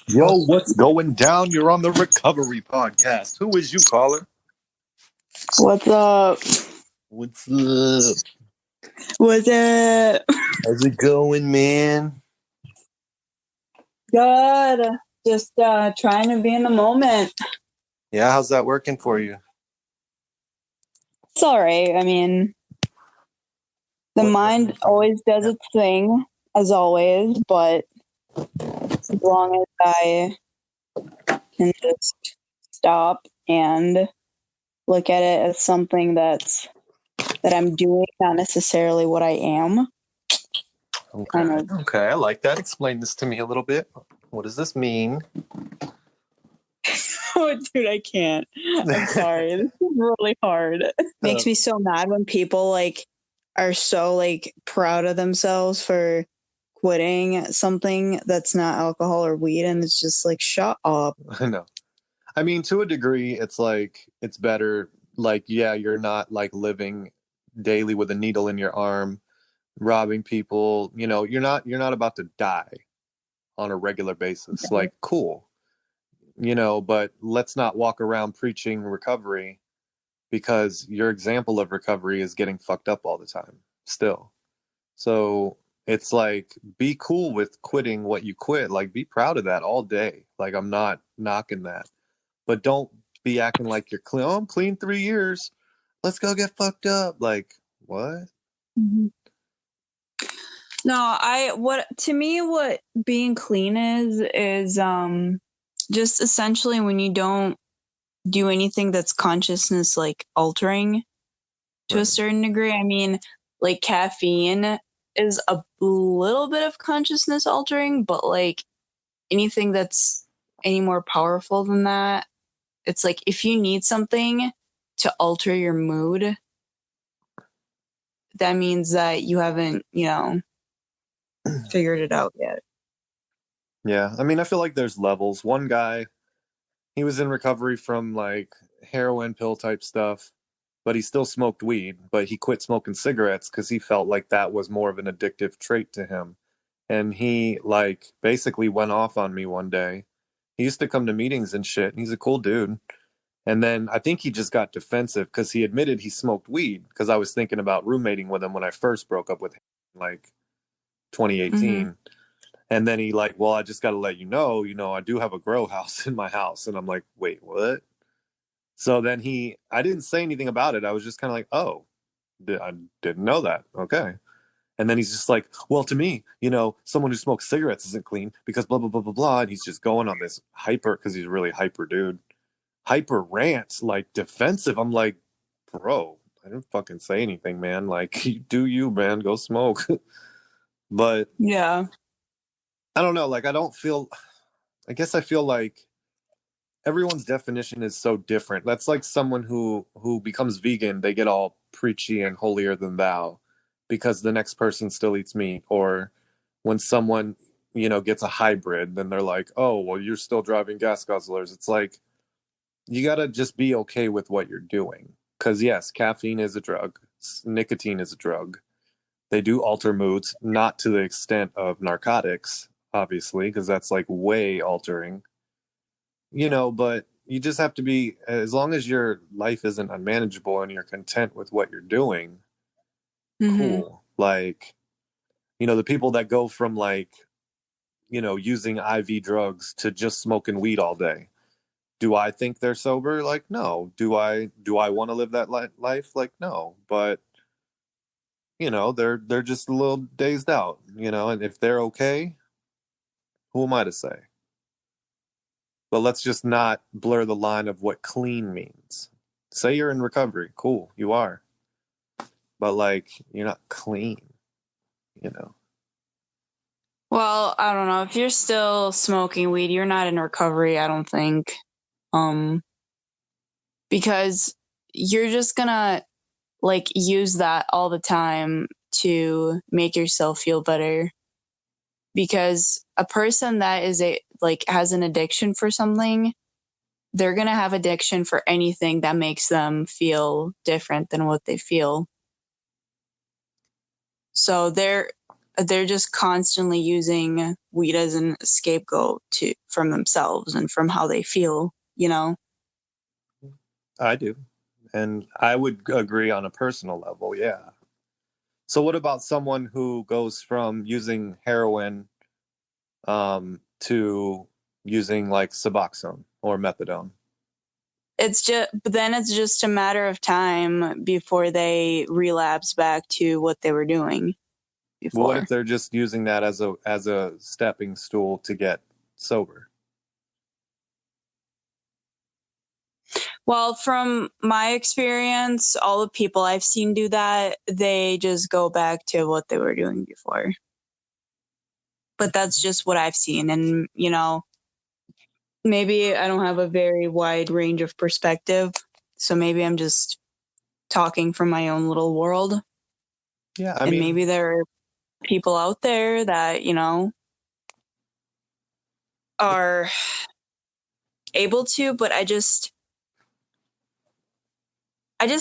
Yo, what's going down? You're on the Recovery Podcast. Who is you, caller? What's up? What's up? What's up? How's it going, man? Good. Just trying to be in the moment. Yeah, how's that working for you? It's all right. I mean, the mind always does its thing, as always, but as long as I can just stop and look at it as something that I'm doing, not necessarily what I am. Okay, I like that. Explain this to me a little bit. What does this mean? Oh, dude, I can't. I'm sorry. This is really hard. It makes me so mad when people are so proud of themselves for quitting something that's not alcohol or weed, and it's just like, shut up. I know. I mean, to a degree, it's it's better. Yeah, you're not living daily with a needle in your arm, robbing people. You're not about to die on a regular basis. Cool. But let's not walk around preaching recovery because your example of recovery is getting fucked up all the time still. So it's be cool with quitting what you quit. Be proud of that all day. I'm not knocking that, but don't be acting like you're clean. Oh, I'm clean 3 years. Let's go get fucked up. What? Mm-hmm. No, what being clean is just essentially when you don't do anything that's consciousness altering to a certain degree. I mean, caffeine is a little bit of consciousness altering, but anything that's any more powerful than that, it's if you need something to alter your mood, that means that you haven't, figured it out yet. Yeah. I mean, I feel like there's levels. One guy, he was in recovery from heroin pill type stuff, but he still smoked weed, but he quit smoking cigarettes because he felt like that was more of an addictive trait to him. And he basically went off on me one day. He used to come to meetings and shit. He's a cool dude. And then I think he just got defensive because he admitted he smoked weed because I was thinking about roommating with him when I first broke up with him, 2018. Mm-hmm. And then he well, I just got to let you know, I do have a grow house in my house. And I'm like, wait, what? So then I didn't say anything about it. I was just kind of like, oh, I didn't know that. Okay. And then he's just like, well, to me, someone who smokes cigarettes isn't clean because blah, blah, blah, blah, blah. And he's just going on this hyper, because he's a really hyper dude, hyper rant, defensive. I'm like, bro, I didn't fucking say anything, man. You do you, man, go smoke. But yeah, I don't know. I guess I feel like everyone's definition is so different. That's like someone who becomes vegan, they get all preachy and holier than thou because the next person still eats meat. Or when someone, gets a hybrid, then they're like, oh, well, you're still driving gas guzzlers. It's you got to just be okay with what you're doing. Because yes, caffeine is a drug. Nicotine is a drug. They do alter moods, not to the extent of narcotics, obviously, because that's way altering. But you just have to be, as long as your life isn't unmanageable and you're content with what you're doing, cool. The people that go from using IV drugs to just smoking weed all day. Do I think they're sober? No. Do I want to live that life? No. But they're just a little dazed out, and if they're okay, who am I to say? But let's just not blur the line of what clean means. Say you're in recovery. Cool, you are. But you're not clean, Well, I don't know. If you're still smoking weed, you're not in recovery, I don't think. Because you're just gonna use that all the time to make yourself feel better. Because a person that is has an addiction for something, they're gonna have addiction for anything that makes them feel different than what they feel. So they're just constantly using weed as an scapegoat from themselves and from how they feel, you know? I do. And I would agree on a personal level, yeah. So what about someone who goes from using heroin to using like Suboxone or methadone? But then it's just a matter of time before they relapse back to what they were doing Well, what before. if they're just using that as a stepping stool to get sober? Well, from my experience, all the people I've seen do that, they just go back to what they were doing before. But that's just what I've seen. And, you know, maybe I don't have a very wide range of perspective. So maybe I'm just talking from my own little world. Yeah, I And mean, maybe there are people out there that, you know, are able to, but I just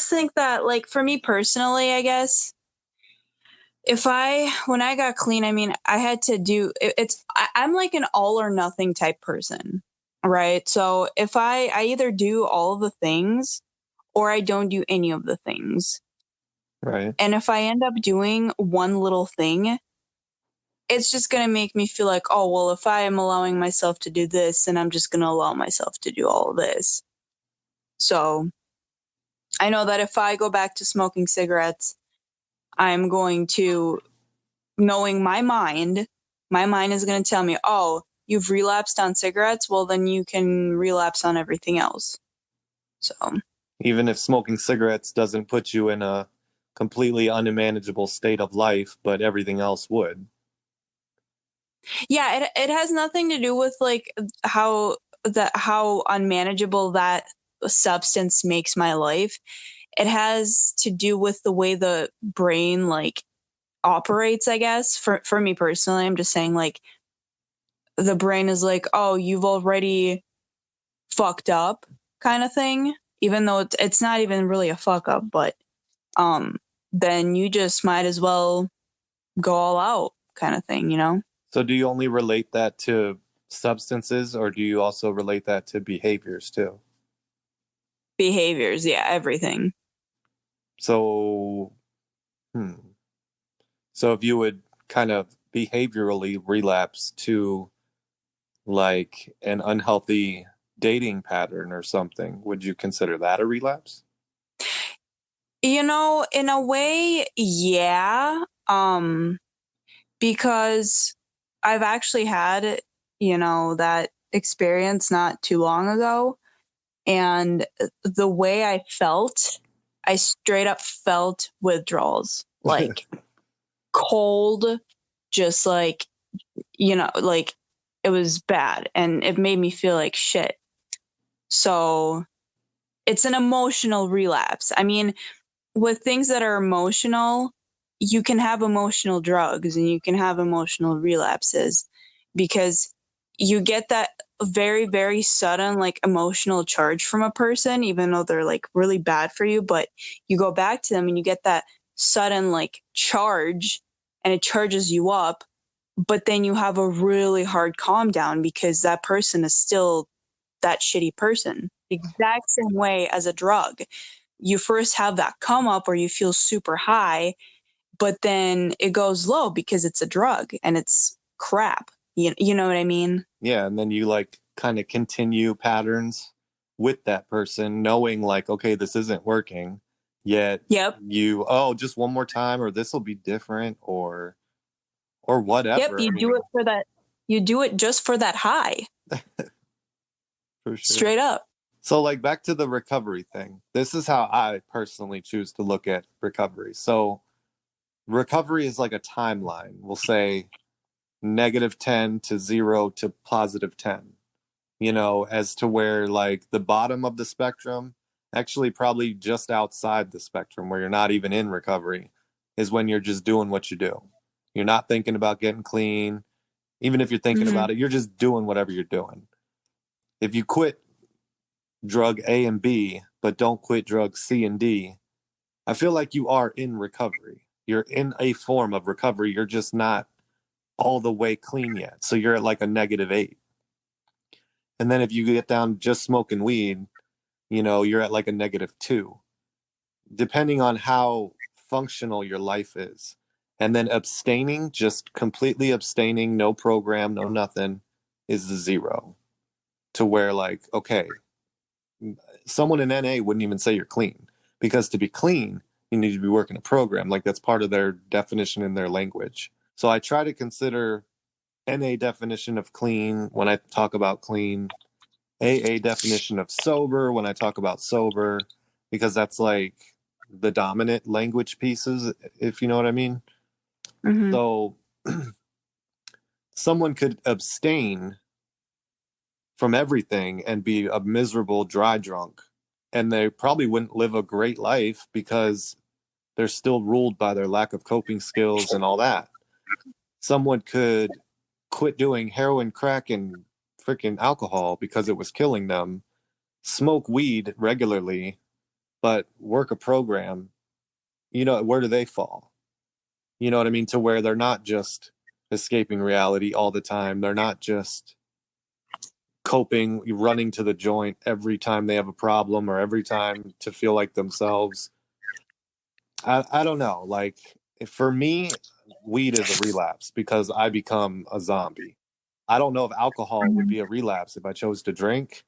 think that, like, for me personally, I guess, when I got clean, I mean, I had to do I'm like an all or nothing type person, right? So if I either do all of the things or I don't do any of the things. right. And if I end up doing one little thing, it's just going to make me feel like, oh, well, if I am allowing myself to do this, then I'm just going to allow myself to do all of this. So I know that if I go back to smoking cigarettes, I'm going to, knowing my mind is going to tell me, oh, you've relapsed on cigarettes. Well, then you can relapse on everything else. So, Even if smoking cigarettes doesn't put you in a completely unmanageable state of life, but everything else would. yeah, it has nothing to do with like how unmanageable that substance makes my life. It has to do with the way the brain like operates, I guess. For me personally, I'm just saying like the brain is like, "Oh, you've already fucked up," kind of thing, even though it's not even really a fuck up, but um then you just might as well go all out kind of thing, you know? So do you only relate that to substances or do you also relate that to behaviors too? Behaviors, yeah, everything. So, hmm. So if you would kind of behaviorally relapse to like an unhealthy dating pattern or something, would you consider that a relapse? You know, in a way, yeah. Because I've actually had, you know, that experience not too long ago. And the way I straight up felt withdrawals, like cold, just like, you know, like it was bad and it made me feel like shit. So it's an emotional relapse. I mean, with things that are emotional, you can have emotional drugs and you can have emotional relapses because you get that very, very sudden, like emotional charge from a person, even though they're like really bad for you. But you go back to them and you get that sudden, like, charge and it charges you up. But then you have a really hard calm down because that person is still that shitty person. The exact same way as a drug. You first have that come up where you feel super high, but then it goes low because it's a drug and it's crap. You know what I mean? Yeah, and then you like kind of continue patterns with that person, knowing like, okay, this isn't working, yet Yep. you, oh, just one more time, or this will be different, or Yep. whatever. I You do mean, it for that. You do it just for that high, for sure. straight up. So, like, back to the recovery thing. This is how I personally choose to look at recovery. So, recovery is like a timeline. We'll say -10 to 0 to +10, you know, as to where like the bottom of the spectrum, actually probably just outside the spectrum where you're not even in recovery, is when you're just doing what you do. You're not thinking about getting clean. Even if you're thinking Mm-hmm. about it, you're just doing whatever you're doing. If you quit drug A and B, but don't quit drug C and D, I feel like you are in recovery. You're in a form of recovery. You're just not all the way clean yet. So you're at like a -8. And then if you get down just smoking weed, you're at like a -2, depending on how functional your life is. And then abstaining, just completely abstaining, no program, no nothing, is the 0. To where, like, okay, someone in NA wouldn't even say you're clean, because to be clean, you need to be working a program. Like, that's part of their definition in their language. So I try to consider NA definition of clean when I talk about clean, AA definition of sober when I talk about sober, because that's like the dominant language pieces, if you know what I mean. Mm-hmm. So someone could abstain from everything and be a miserable dry drunk, and they probably wouldn't live a great life because they're still ruled by their lack of coping skills and all that. Someone could quit doing heroin, crack, and freaking alcohol because it was killing them, smoke weed regularly, but work a program. Where do they fall? You know what I mean? To where they're not just escaping reality all the time. They're not just coping, running to the joint every time they have a problem or every time to feel like themselves. I don't know. Like, for me, weed is a relapse because I become a zombie. I don't know if alcohol would be a relapse if I chose to drink,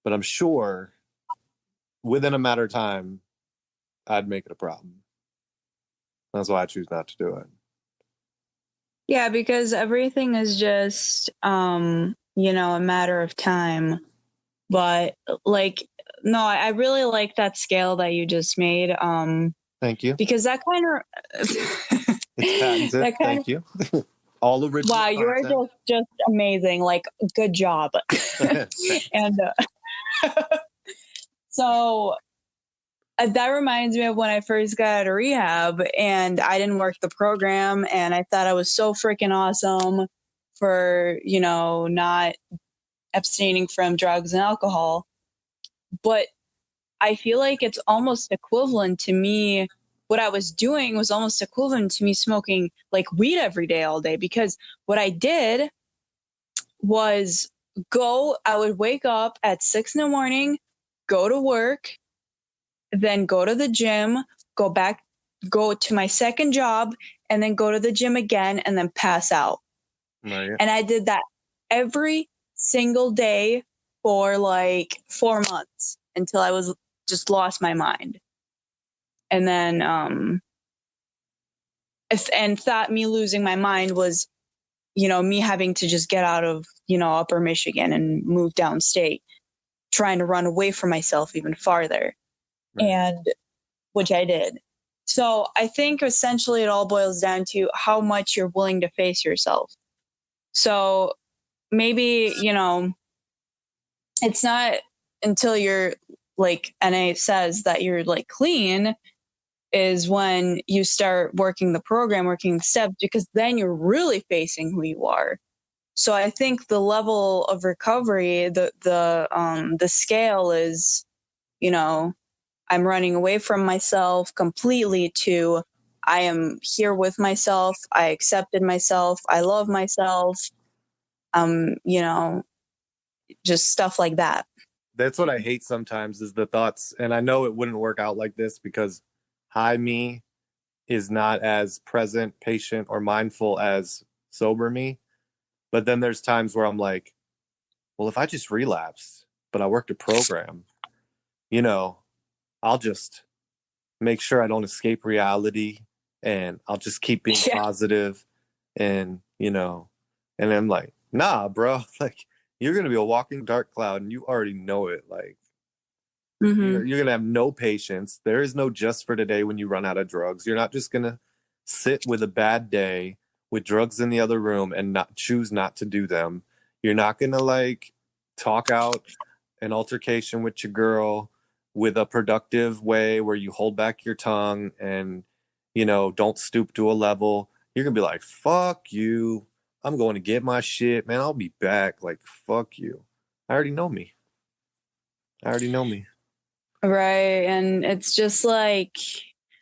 but I'm sure within a matter of time, I'd make it a problem. That's why I choose not to do it. Yeah, because everything is just, a matter of time. But like, no, I really like that scale that you just made. Thank you. Because that kind of, It's patented. Thank you. All original. Wow, you are just amazing. Like, good job. And so that reminds me of when I first got out of rehab and I didn't work the program, and I thought I was so freaking awesome for, not abstaining from drugs and alcohol. But I feel like it's almost equivalent to me. What I was doing was almost equivalent to me smoking like weed every day, all day, because what I did was I would wake up at 6 a.m, go to work, then go to the gym, go to my second job, and then go to the gym again, and then pass out. Right. And I did that every single day for like 4 months until I was just lost my mind. And then, and thought me losing my mind was, me having to just get out of, upper Michigan and move downstate, trying to run away from myself even farther. Right. And which I did. So I think essentially it all boils down to how much you're willing to face yourself. So maybe, it's not until you're like NA says that you're like clean is when you start working the program, working the steps, because then you're really facing who you are. So I think the level of recovery, the scale is, I'm running away from myself completely to I am here with myself. I accepted myself. I love myself. Just stuff like that. That's what I hate sometimes, is the thoughts. And I know it wouldn't work out like this because high me is not as present, patient, or mindful as sober me. But then there's times where I'm like, well, if I just relapsed, but I worked a program, I'll just make sure I don't escape reality, and I'll just keep being positive. And, and I'm like, nah, bro, like, you're going to be a walking dark cloud and you already know it. Like, you're going to have no patience. There is no just for today when you run out of drugs. You're not just going to sit with a bad day with drugs in the other room and not choose not to do them. You're not going to like talk out an altercation with your girl with a productive way where you hold back your tongue and, don't stoop to a level. You're going to be like, fuck you. I'm going to get my shit, man. I'll be back. Like, fuck you. I already know me. Right. And it's just like,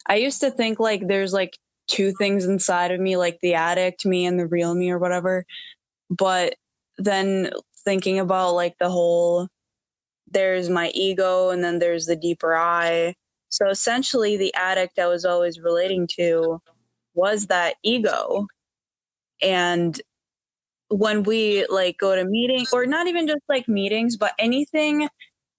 I used to think like there's like two things inside of me, like the addict me and the real me or whatever. But then thinking about like the whole, there's my ego and then there's the deeper I. So essentially the addict I was always relating to was that ego. And when we like go to meeting, or not even just like meetings, but anything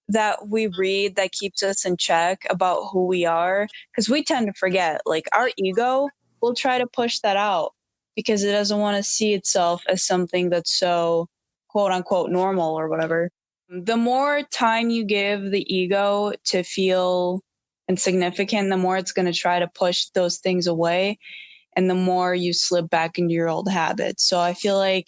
that we read that keeps us in check about who we are, because we tend to forget, like our ego will try to push that out because it doesn't want to see itself as something that's so quote unquote normal or whatever. The more time you give the ego to feel insignificant, the more it's going to try to push those things away, and the more you slip back into your old habits. So I feel like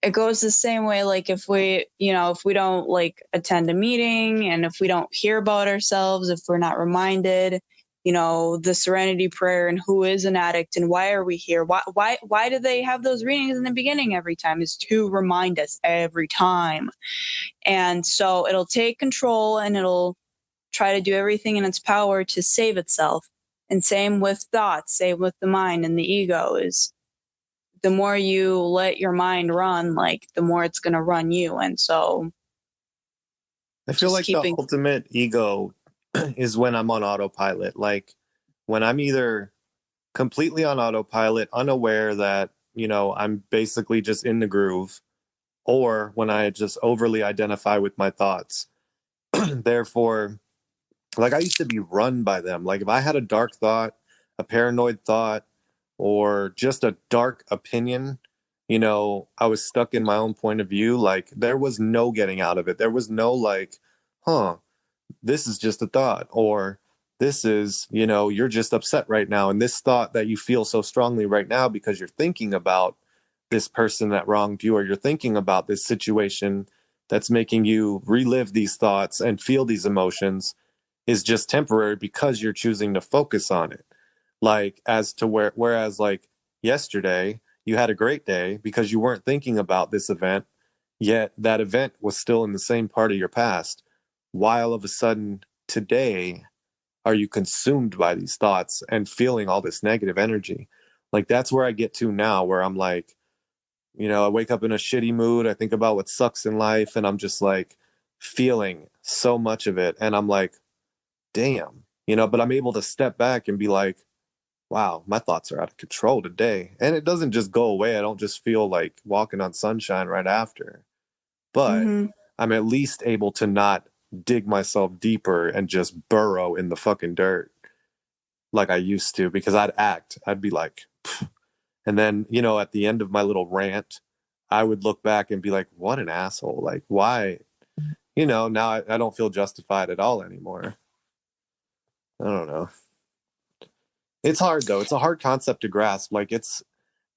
it goes the same way, like if we, if we don't like attend a meeting, and if we don't hear about ourselves, if we're not reminded, the serenity prayer and who is an addict and why are we here, why do they have those readings in the beginning every time, is to remind us every time. And so it'll take control and it'll try to do everything in its power to save itself. And same with thoughts, same with the mind and the ego, is the more you let your mind run, like the more it's going to run you. And so I feel like the ultimate ego is when I'm on autopilot. Like when I'm either completely on autopilot, unaware that, I'm basically just in the groove, or when I just overly identify with my thoughts. Therefore, like I used to be run by them. Like if I had a dark thought, a paranoid thought, or just a dark opinion, I was stuck in my own point of view. Like there was no getting out of it. There was no like, this is just a thought, or this is, you're just upset right now. And this thought that you feel so strongly right now because you're thinking about this person that wronged you, or you're thinking about this situation that's making you relive these thoughts and feel these emotions, is just temporary because you're choosing to focus on it. Like whereas like yesterday you had a great day because you weren't thinking about this event, yet that event was still in the same part of your past. Why all of a sudden today are you consumed by these thoughts and feeling all this negative energy? Like that's where I get to now, where I'm like, I wake up in a shitty mood. I think about what sucks in life, and I'm just like feeling so much of it. And I'm like, damn, but I'm able to step back and be like, wow, my thoughts are out of control today. And it doesn't just go away. I don't just feel like walking on sunshine right after, but I'm at least able to not dig myself deeper and just burrow in the fucking dirt like I used to, because I'd be like, pfft. And then, at the end of my little rant, I would look back and be like, what an asshole. Like, why? Now I don't feel justified at all anymore. I don't know. It's hard though. It's a hard concept to grasp. Like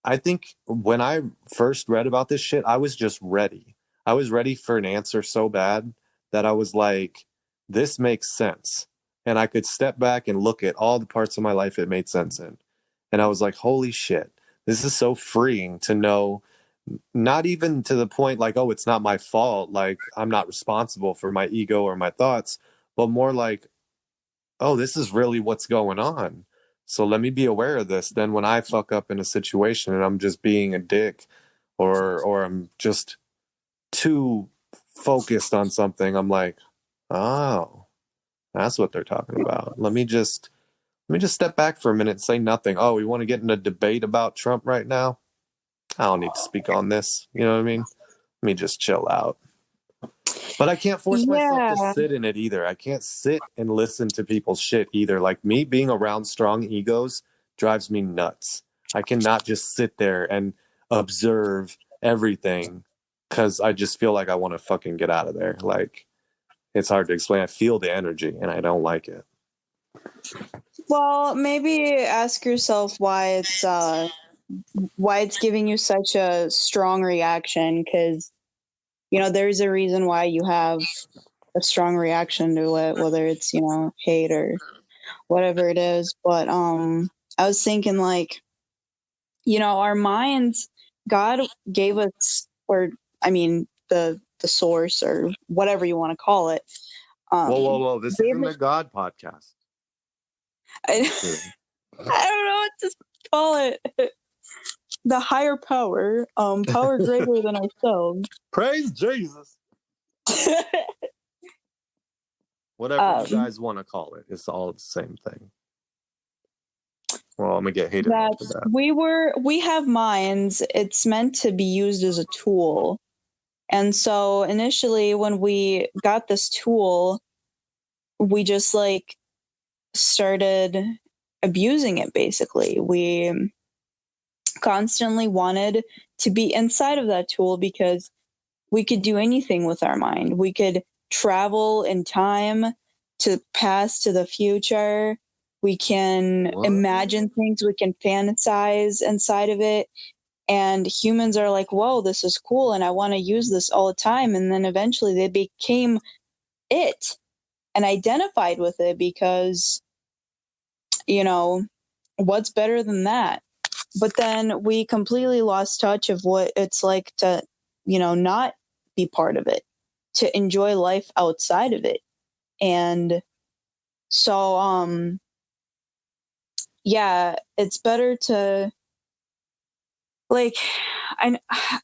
I think when I first read about this shit, I was just ready. I was ready for an answer so bad that I was like, this makes sense. And I could step back and look at all the parts of my life it made sense in. And I was like, holy shit, this is so freeing to know, not even to the point like, oh, it's not my fault. Like I'm not responsible for my ego or my thoughts, but more like, oh, this is really what's going on. So let me be aware of this. Then when I fuck up in a situation and I'm just being a dick, or I'm just too focused on something, I'm like, oh, that's what they're talking about. Let me just step back for a minute and say nothing. Oh, we want to get in a debate about Trump right now? I don't need to speak on this. You know what I mean? Let me just chill out. But I can't force myself to sit in it either. I can't sit and listen to people's shit either. Like me being around strong egos drives me nuts. I cannot just sit there and observe everything because I just feel like I want to fucking get out of there. Like it's hard to explain. I feel the energy and I don't like it. Well, maybe ask yourself why it's giving you such a strong reaction, because there's a reason why you have a strong reaction to it, whether it's hate or whatever it is. But I was thinking, like, our minds, God gave us, or I mean the source or whatever you want to call it. Whoa! This isn't the God podcast. I don't know what to call it. The higher power, power greater than ourselves. Praise Jesus. Whatever you guys want to call it, it's all the same thing. Well, I'm gonna get hated on for that. We have minds. It's meant to be used as a tool. And so initially when we got this tool, we just like started abusing it basically. We constantly wanted to be inside of that tool because we could do anything with our mind. We could travel in time to past to the future. We can imagine things. We can fantasize inside of it. And humans are like, whoa, this is cool. And I want to use this all the time. And then eventually they became it and identified with it because, you know, what's better than that? But then we completely lost touch of what it's like to, you know, not be part of it, to enjoy life outside of it. And so, yeah, it's better to like,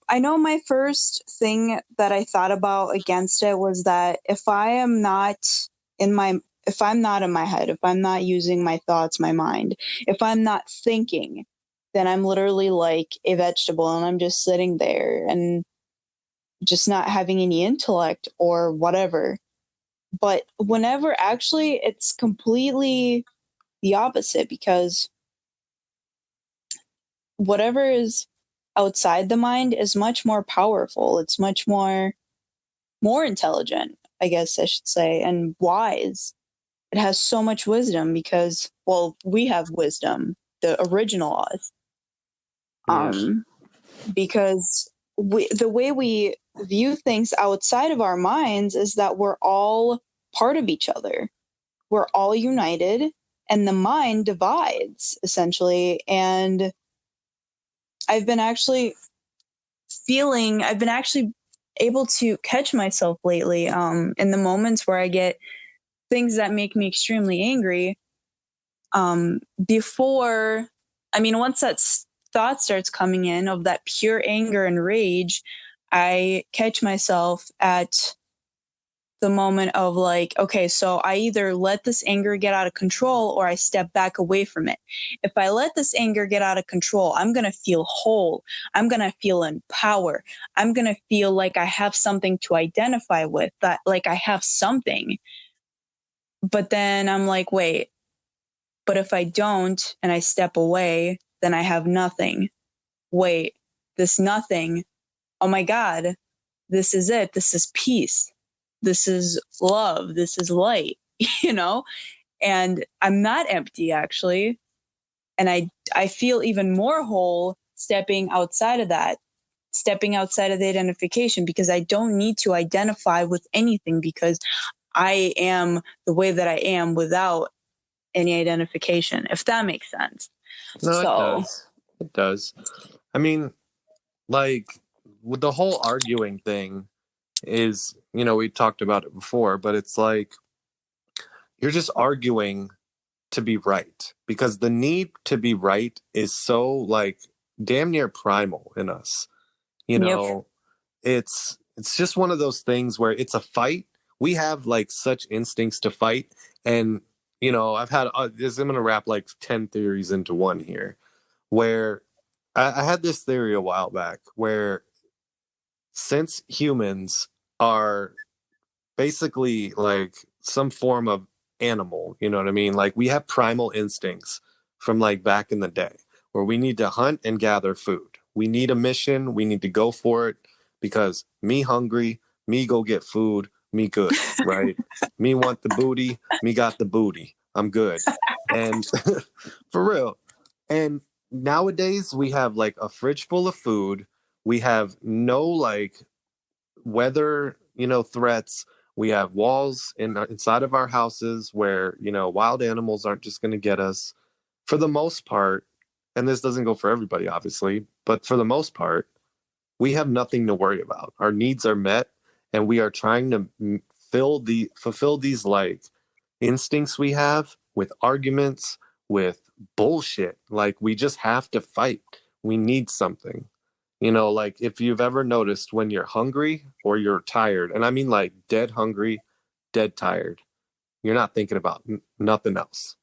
I know my first thing that I thought about against it was that if I'm not in my head, if I'm not using my thoughts, my mind, if I'm not thinking, then I'm literally like a vegetable and I'm just sitting there and just not having any intellect or whatever. But whenever actually it's completely the opposite because whatever is outside the mind is much more powerful. It's much more intelligent, I guess I should say, and wise. It has so much wisdom because, well, we have wisdom, the original us. Because the way we view things outside of our minds is that we're all part of each other. We're all united, and the mind divides essentially. And I've been actually able to catch myself lately in the moments where I get things that make me extremely angry. Before, I mean, once that thought starts coming in of that pure anger and rage, I catch myself at the moment of like, okay, so I either let this anger get out of control or I step back away from it. If I let this anger get out of control, I'm going to feel whole. I'm going to feel in power. I'm going to feel like I have something to identify with, that like I have something. But then I'm like, wait, but if I don't and I step away, then I have nothing. Wait, this nothing. Oh my God, this is it. This is peace. This is love. This is light, you know? And I'm not empty actually. And I feel even more whole stepping outside of that, stepping outside of the identification because I don't need to identify with anything because I am the way that I am without any identification, if that makes sense. No, it So, does. It does. I mean, like with the whole arguing thing is, we talked about it before, but it's like you're just arguing to be right because the need to be right is so like damn near primal in us. You know, it's just one of those things where it's a fight. We have like such instincts to fight. And, I've had, I'm going to wrap like 10 theories into one here where I had this theory a while back where since humans are basically like some form of animal, you know what I mean? Like we have primal instincts from like back in the day where we need to hunt and gather food. We need a mission. We need to go for it because me hungry, me go get food, me good, right? Me want the booty, me got the booty. I'm good. And for real. And nowadays we have like a fridge full of food. We have no like weather, threats. We have walls inside of our houses where, wild animals aren't just going to get us for the most part. And this doesn't go for everybody, obviously, but for the most part, we have nothing to worry about. Our needs are met and we are trying to fulfill these like instincts we have with arguments, with bullshit. Like, we just have to fight. We need something. You know, like, if you've ever noticed when you're hungry or you're tired, and I mean like dead hungry, dead tired, you're not thinking about nothing else.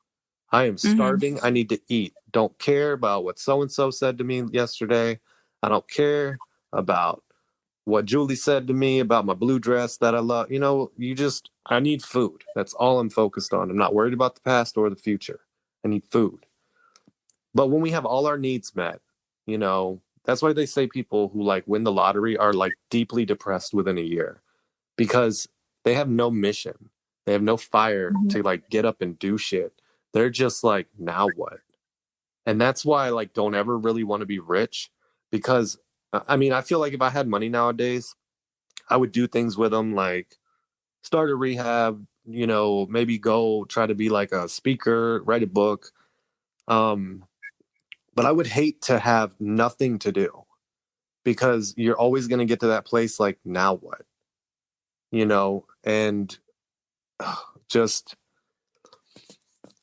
I am Mm-hmm. starving. I need to eat. Don't care about what so and so said to me yesterday. I don't care about what Julie said to me about my blue dress that I love. You know, I need food. That's all I'm focused on. I'm not worried about the past or the future. I need food. But when we have all our needs met, you know, that's why they say people who like win the lottery are like deeply depressed within a year, because they have no mission. They have no fire Mm-hmm. to like get up and do shit. They're just like, now what? And that's why I like don't ever really want to be rich, because I mean, I feel like if I had money nowadays, I would do things with them like start a rehab, you know, maybe go try to be like a speaker, write a book. Um, but I would hate to have nothing to do, because you're always going to get to that place like, now what? You know, and just,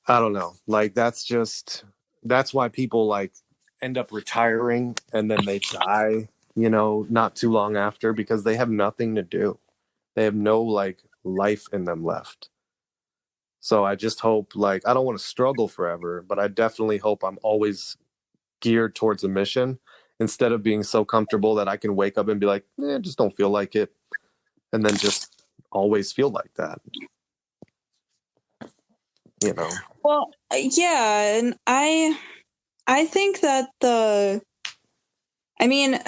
I don't know. Like, that's why people like end up retiring and then they die, you know, not too long after, because they have nothing to do. They have no like life in them left. So I just hope, like, I don't want to struggle forever, but I definitely hope I'm always geared towards a mission, instead of being so comfortable that I can wake up and be like, just don't feel like it. And then just always feel like that, you know? Well, yeah, and I think that I mean,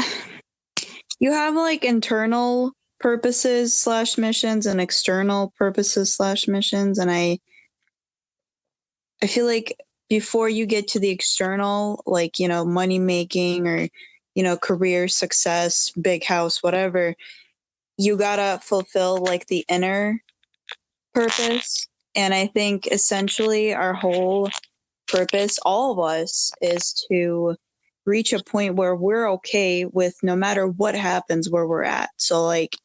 you have like internal purposes slash missions and external purposes slash missions, and I feel like before you get to the external, like, you know, money making or, you know, career success, big house, whatever, you gotta fulfill like the inner purpose. And I think essentially our whole purpose, all of us, is to reach a point where we're okay with no matter what happens where we're at. So like,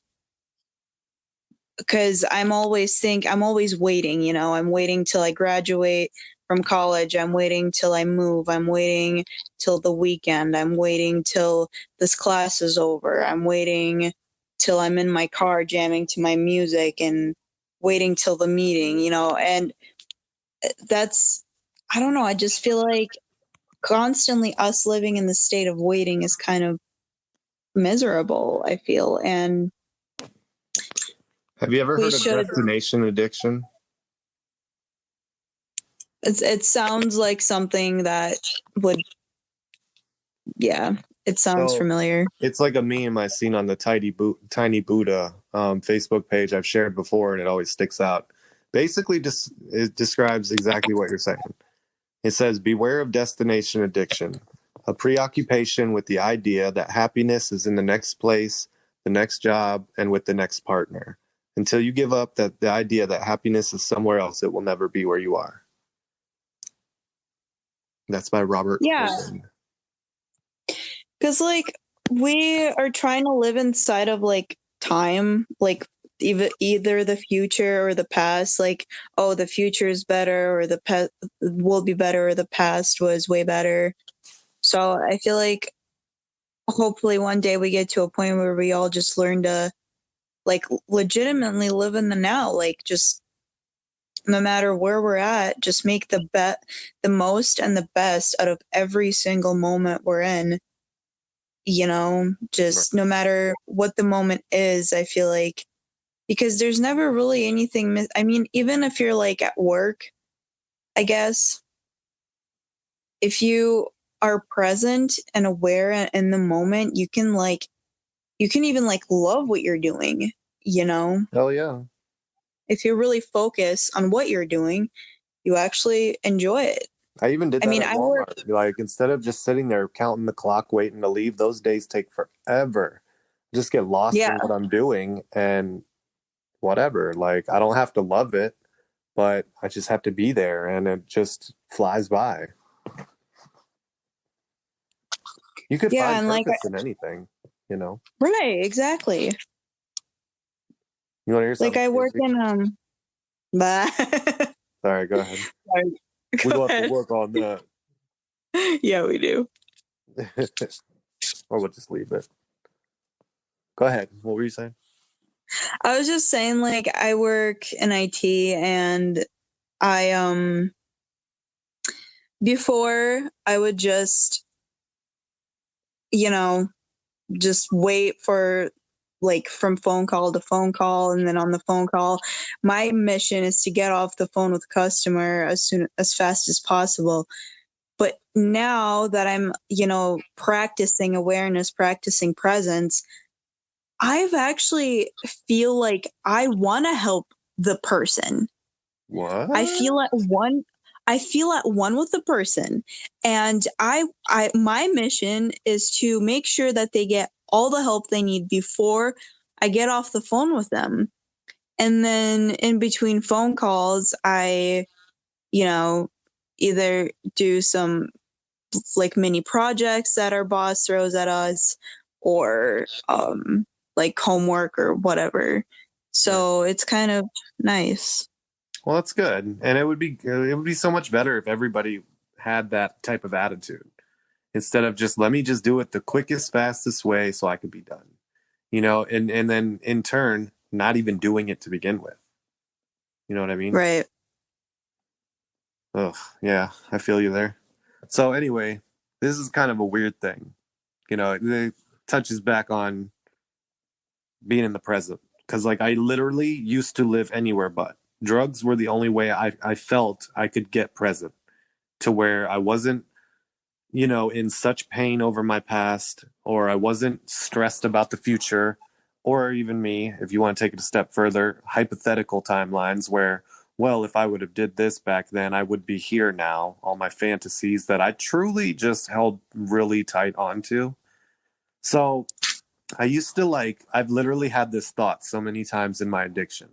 because I'm always waiting, you know, I'm waiting till I graduate from college. I'm waiting till I move. I'm waiting till the weekend. I'm waiting till this class is over. I'm waiting till I'm in my car jamming to my music and waiting till the meeting, you know, and that's, I don't know. I just feel like constantly us living in the state of waiting is kind of miserable, I feel. And Have you ever we heard of should, destination addiction? it sounds like something that would, yeah, it sounds So familiar. it's like a meme I seen on the Tiny Buddha Facebook page I've shared before, and it always sticks out. Basically, just it describes exactly what you're saying. It says, beware of destination addiction, a preoccupation with the idea that happiness is in the next place, the next job, and with the next partner. Until you give up the idea that happiness is somewhere else, it will never be where you are. That's by Robert Yeah, Hogan. because like we are trying to live inside of like time, like either the future or the past. Like, oh, the future is better, or the past will be better, or the past was way better. So I feel like hopefully one day we get to a point where we all just learn to like legitimately live in the now, like just no matter where we're at, just make the most and the best out of every single moment we're in, you know, just no matter what the moment is. I feel like, because there's never really anything I mean, even if you're like at work, I guess if you are present and aware in the moment, you can even like love what you're doing, you know? Hell yeah. If you really focus on what you're doing, you actually enjoy it. I even did I that mean, at I work, Walmart. Like, instead of just sitting there counting the clock, waiting to leave, those days take forever. Just get lost yeah, in what I'm doing and whatever. Like, I don't have to love it, but I just have to be there, and it just flies by. You could yeah, find and like, purpose in anything, you know? right, exactly. You want to hear Like something I work crazy? in, bah. Sorry, go ahead. Sorry. We Go don't have to ahead. work on that. Yeah, we do. Or we'll just leave it. Go ahead. What were you saying? I was just saying, like, I work in IT, and I before I would just, you know, just wait for, like, from phone call to phone call, and then on the phone call, my mission is to get off the phone with the customer as fast as possible. But now that I'm, practicing awareness, practicing presence, I've actually feel like I want to help the person. What? I feel at one with the person, and my mission is to make sure that they get all the help they need before I get off the phone with them. And then in between phone calls, I, either do some, like, mini projects that our boss throws at us, or like homework or whatever. Right. So it's kind of nice. Well, that's good, and it would be so much better if everybody had that type of attitude instead of just let me just do it the quickest, fastest way so I could be done. And then in turn, not even doing it to begin with. You know what I mean? Right. Ugh, yeah, I feel you there. So anyway, this is kind of a weird thing. It touches back on being in the present because, like, I literally used to live anywhere but drugs were the only way I felt I could get present to where I wasn't, in such pain over my past, or I wasn't stressed about the future, or even me, if you want to take it a step further, hypothetical timelines where, well, if I would have did this back then, I would be here now. All my fantasies that I truly just held really tight onto. So I used to I've literally had this thought so many times in my addiction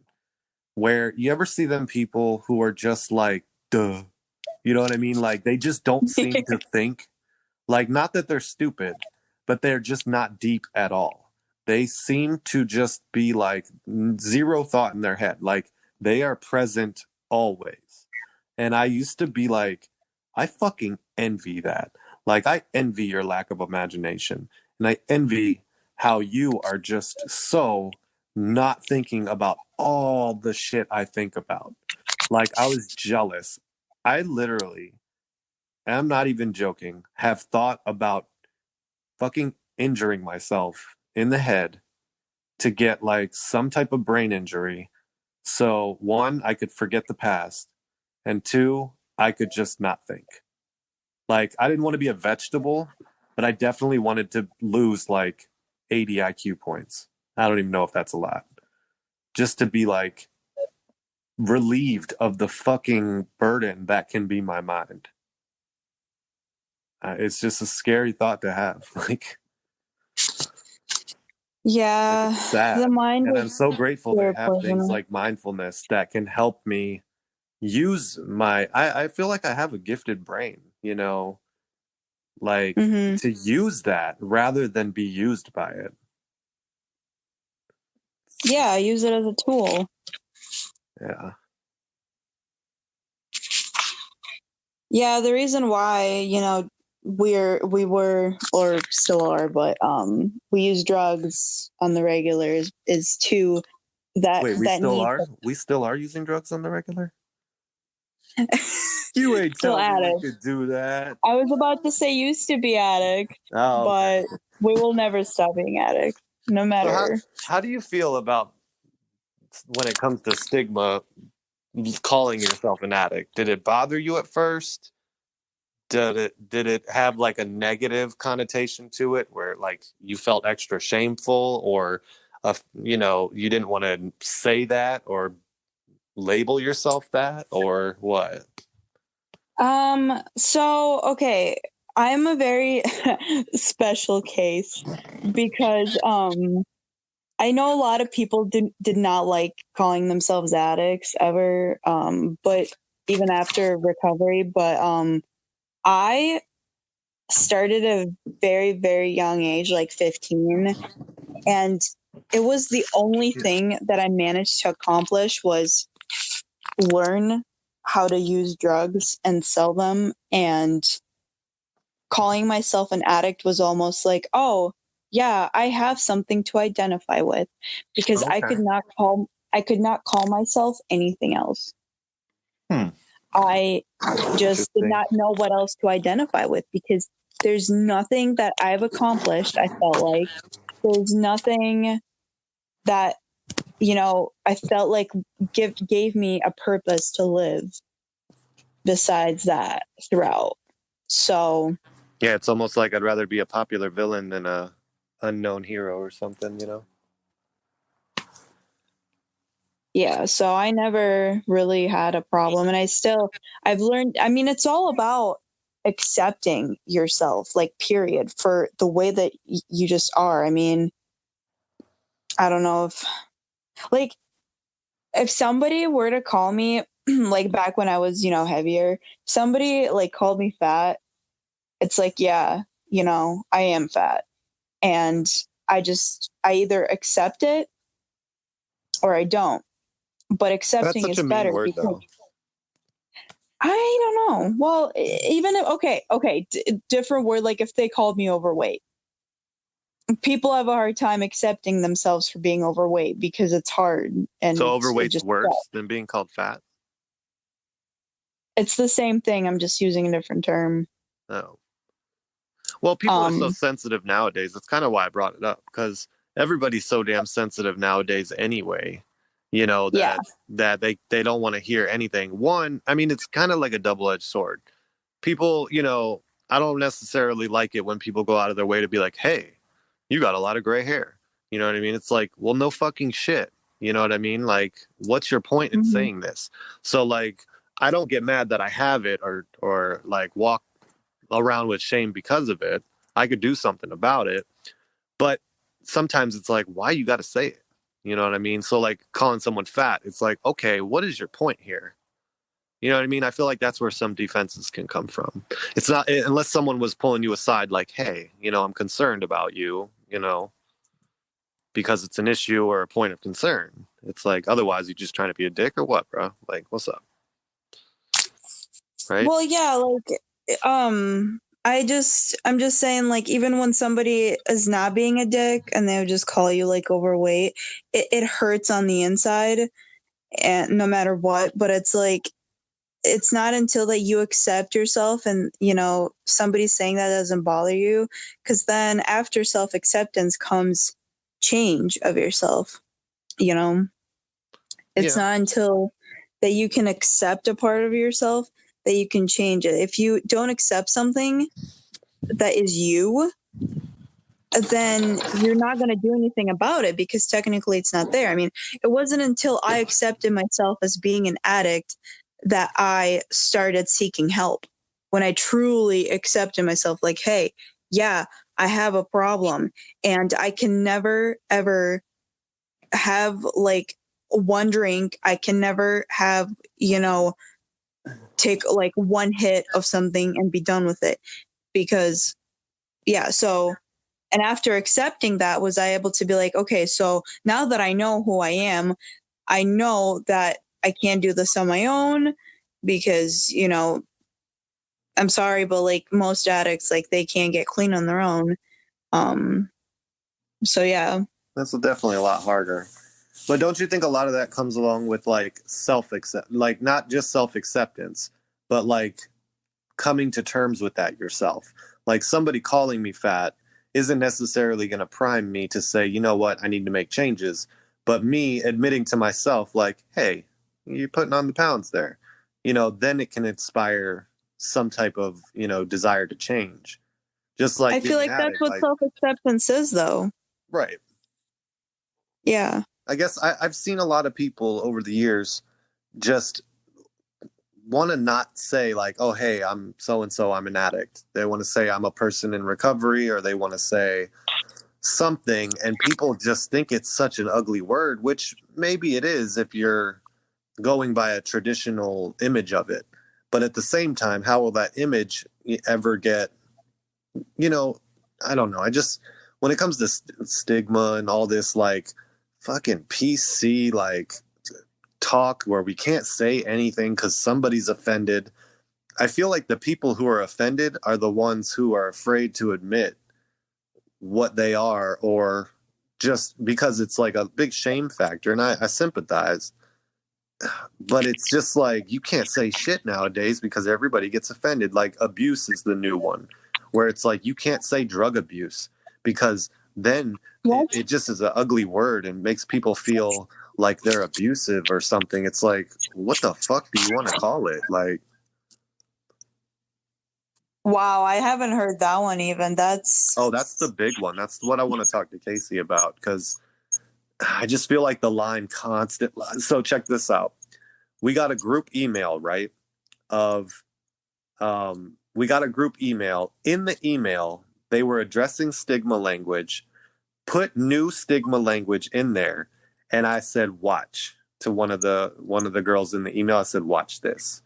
where you ever see them people who are just like, duh, you know what I mean? Like they just don't seem to think. Like, not that they're stupid, but they're just not deep at all. They seem to just be like zero thought in their head. Like they are present always. And I used to be like, I fucking envy that. Like I envy your lack of imagination. And I envy how you are just so not thinking about all the shit I think about. Like I was jealous. I literally, and I'm not even joking, have thought about fucking injuring myself in the head to get like some type of brain injury. So, one, I could forget the past, and two, I could just not think. Like, I didn't want to be a vegetable, but I definitely wanted to lose like 80 IQ points. I don't even know if that's a lot. Just to be like relieved of the fucking burden that can be my mind. It's just a scary thought to have. Like, and Yeah, it's the sad. mind And I'm is so grateful to very have things poisonous. like mindfulness that can help me use I feel like I have a gifted brain, like Hmm. to use that rather than be used by it. Yeah, I use it as a tool. Yeah. Yeah, the reason why, we were, or still are, but we use drugs on the regular is to that Wait, we that still need are? We still are using drugs on the regular? You ain't still tell me we addict. could do that. I was about to say used to be addict, Oh, okay. but we will never stop being addict, no So how matter. how do you feel about when it comes to stigma calling yourself an addict? Did it bother you at first? Did it have like a negative connotation to it where like you felt extra shameful or you didn't want to say that or label yourself that or what? So okay, I'm a very special case because I know a lot of people did not like calling themselves addicts ever, but even after recovery, but I started at a very, very young age, like 15, and it was the only thing that I managed to accomplish was learn how to use drugs and sell them, and calling myself an addict was almost like, oh, yeah, I have something to identify with, because Okay. I could not call myself anything else. Hmm. I just did Interesting. not know what else to identify with, because there's nothing that I've accomplished, I felt like. There's nothing that, I felt like gave me a purpose to live besides that throughout. So, Yeah, it's almost like I'd rather be a popular villain than a unknown hero or something, you know? yeah, so I never really had a problem. And I've learned, I mean, it's all about accepting yourself, like, period, for the way that you just are. I mean, I don't know like, if somebody were to call me, like back when I was, heavier, somebody like called me fat, it's like, yeah, I am fat. And I either accept it or I don't. But That's accepting such a is mean better word, because though. I don't know. Well, even if, okay, different word. Like if they called me overweight, people have a hard time accepting themselves for being overweight because it's hard So and it overweight's just sucks. worse than being called fat? It's the same thing. I'm just using a different term. Oh. Well, people are so Um, sensitive nowadays. That's kind of why I brought it up, because everybody's so damn sensitive nowadays anyway. You know yeah. that they don't want to hear anything. One, I mean, it's kind of like a double-edged sword. People, I don't necessarily like it when people go out of their way to be like, "Hey, you got a lot of gray hair." You know what I mean? It's like, well, no fucking shit. You know what I mean? Like, what's your point in Hmm. saying this? So like, I don't get mad that I have it or like walk around with shame because of it. I could do something about it. But sometimes it's like, why you got to say it? You know what I mean? So, like, calling someone fat, it's like, okay, what is your point here? You know what I mean? I feel like that's where some defenses can come from. It's not, unless someone was pulling you aside, like, hey, I'm concerned about you, because it's an issue or a point of concern. It's like, otherwise, you're just trying to be a dick or what, bro? Like, what's up? Right? Well, yeah, like, I'm just saying, like, even when somebody is not being a dick and they would just call you like overweight, it hurts on the inside, and no matter what. But it's like, it's not until that you accept yourself and, somebody saying that doesn't bother you, because then after self acceptance comes change of yourself. You know, it's Yeah. not until that you can accept a part of yourself that you can change it. If you don't accept something that is you, then you're not going to do anything about it because technically it's not there. I mean, it wasn't until I accepted myself as being an addict that I started seeking help. When I truly accepted myself, like, hey, yeah, I have a problem and I can never, ever have like one drink. I can never have, take like one hit of something and be done with it because, yeah, so. And after accepting that, was I able to be like, okay, so now that I know who I am, I know that I can't do this on my own because, I'm sorry, but like most addicts, like they can't get clean on their own. Um, so yeah. That's definitely a lot harder. But don't you think a lot of that comes along with like like not just self acceptance, but like coming to terms with that yourself? Like somebody calling me fat isn't necessarily going to prime me to say, you know what, I need to make changes. But me admitting to myself, like, hey, you're putting on the pounds there, then it can inspire some type of, desire to change. Just like I feel being an like that's addict, what like, self acceptance is, though. right. Yeah. I guess I've seen a lot of people over the years just want to not say like, oh, hey, I'm so and so, I'm an addict. They want to say I'm a person in recovery, or they want to say something, and people just think it's such an ugly word, which maybe it is if you're going by a traditional image of it. But at the same time, how will that image ever get, you know, I don't know. I just, when it comes to stigma and all this, like, fucking PC, like, talk where we can't say anything because somebody's offended. I feel like the people who are offended are the ones who are afraid to admit what they are, or just because it's like a big shame factor. And I sympathize, but it's just like you can't say shit nowadays because everybody gets offended. Like abuse is the new one, where it's like you can't say drug abuse because then What? it just is an ugly word and makes people feel like they're abusive or something. It's like, what the fuck do you want to call it? Like, Wow, I haven't heard that one even. oh, that's the big one. That's what I want to talk to Casey about because I just feel like the line constant. So check this out. We got a group email, right? Of we got a group email. In the email, they were addressing stigma language, put new stigma language in there, and I said, "Watch." To one of the girls in the email, I said, "Watch this.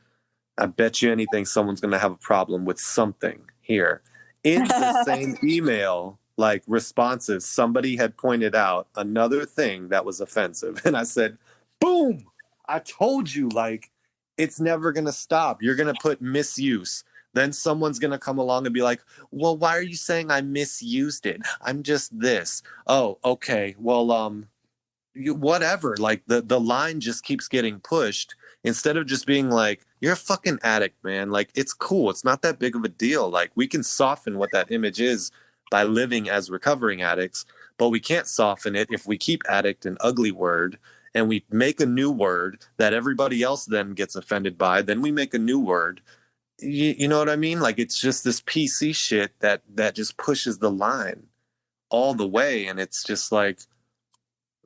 I bet you anything someone's going to have a problem with something here." In the same email, like responses, somebody had pointed out another thing that was offensive. And I said, boom, I told you, like, it's never going to stop. You're going to put misuse. Then someone's going to come along and be like, well, why are you saying I misused it? I'm just this. Oh, okay. Well, whatever. Like the line just keeps getting pushed instead of just being like, you're a fucking addict, man. Like it's cool. It's not that big of a deal. Like we can soften what that image is by living as recovering addicts, but we can't soften it if we keep addict an ugly word and we make a new word that everybody else then gets offended by. Then we make a new word. You know what I mean? Like it's just this PC shit that just pushes the line all the way, and it's just like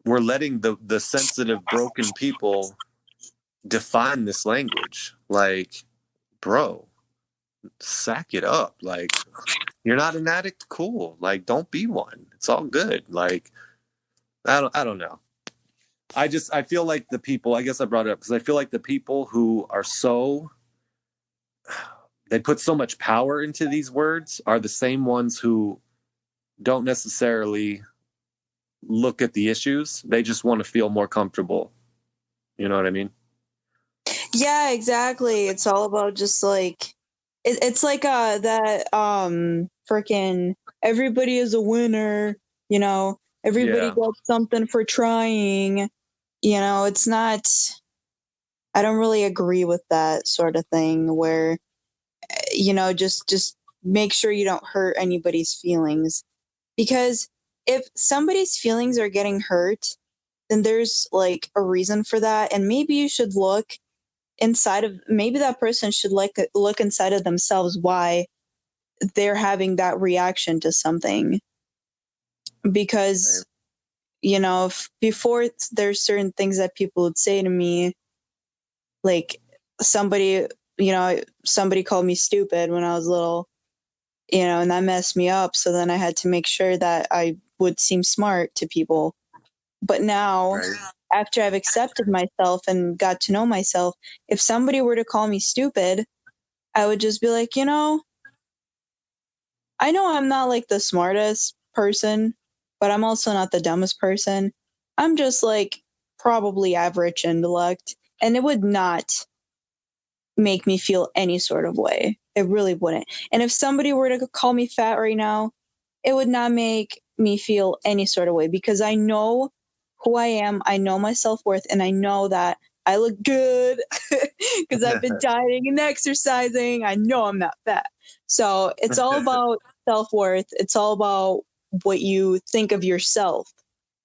we're letting the sensitive broken people define this language. Like, bro, sack it up. Like, you're not an addict, cool. Like, don't be one. It's all good. Like, I don't know. I feel like the people, I guess I brought it up because I feel like the people who are so, they put so much power into these words are the same ones who don't necessarily look at the issues. They just want to feel more comfortable. You know what I mean? Yeah, exactly. It's all about just like it's like that freaking everybody is a winner, you know, everybody Yeah. gets something for trying. You know, it's not I don't really agree with that sort of thing where you know, just make sure you don't hurt anybody's feelings because if somebody's feelings are getting hurt, then there's like a reason for that and maybe you should look inside of maybe that person should like look inside of themselves why they're having that reaction to something because you know if before there's certain things that people would say to me like somebody you know somebody called me stupid when I was little you know and that messed me up so then I had to make sure that I would seem smart to people but now Right. after I've accepted myself and got to know myself if somebody were to call me stupid I would just be like, you know, I know I'm not like the smartest person, but I'm also not the dumbest person. I'm just like probably average intellect, and it would not make me feel any sort of way. It really wouldn't. And if somebody were to call me fat right now, it would not make me feel any sort of way because I know who I am, I know my self worth, and I know that I look good because I've been dieting and exercising. I know I'm not fat. So it's all about self worth. It's all about what you think of yourself,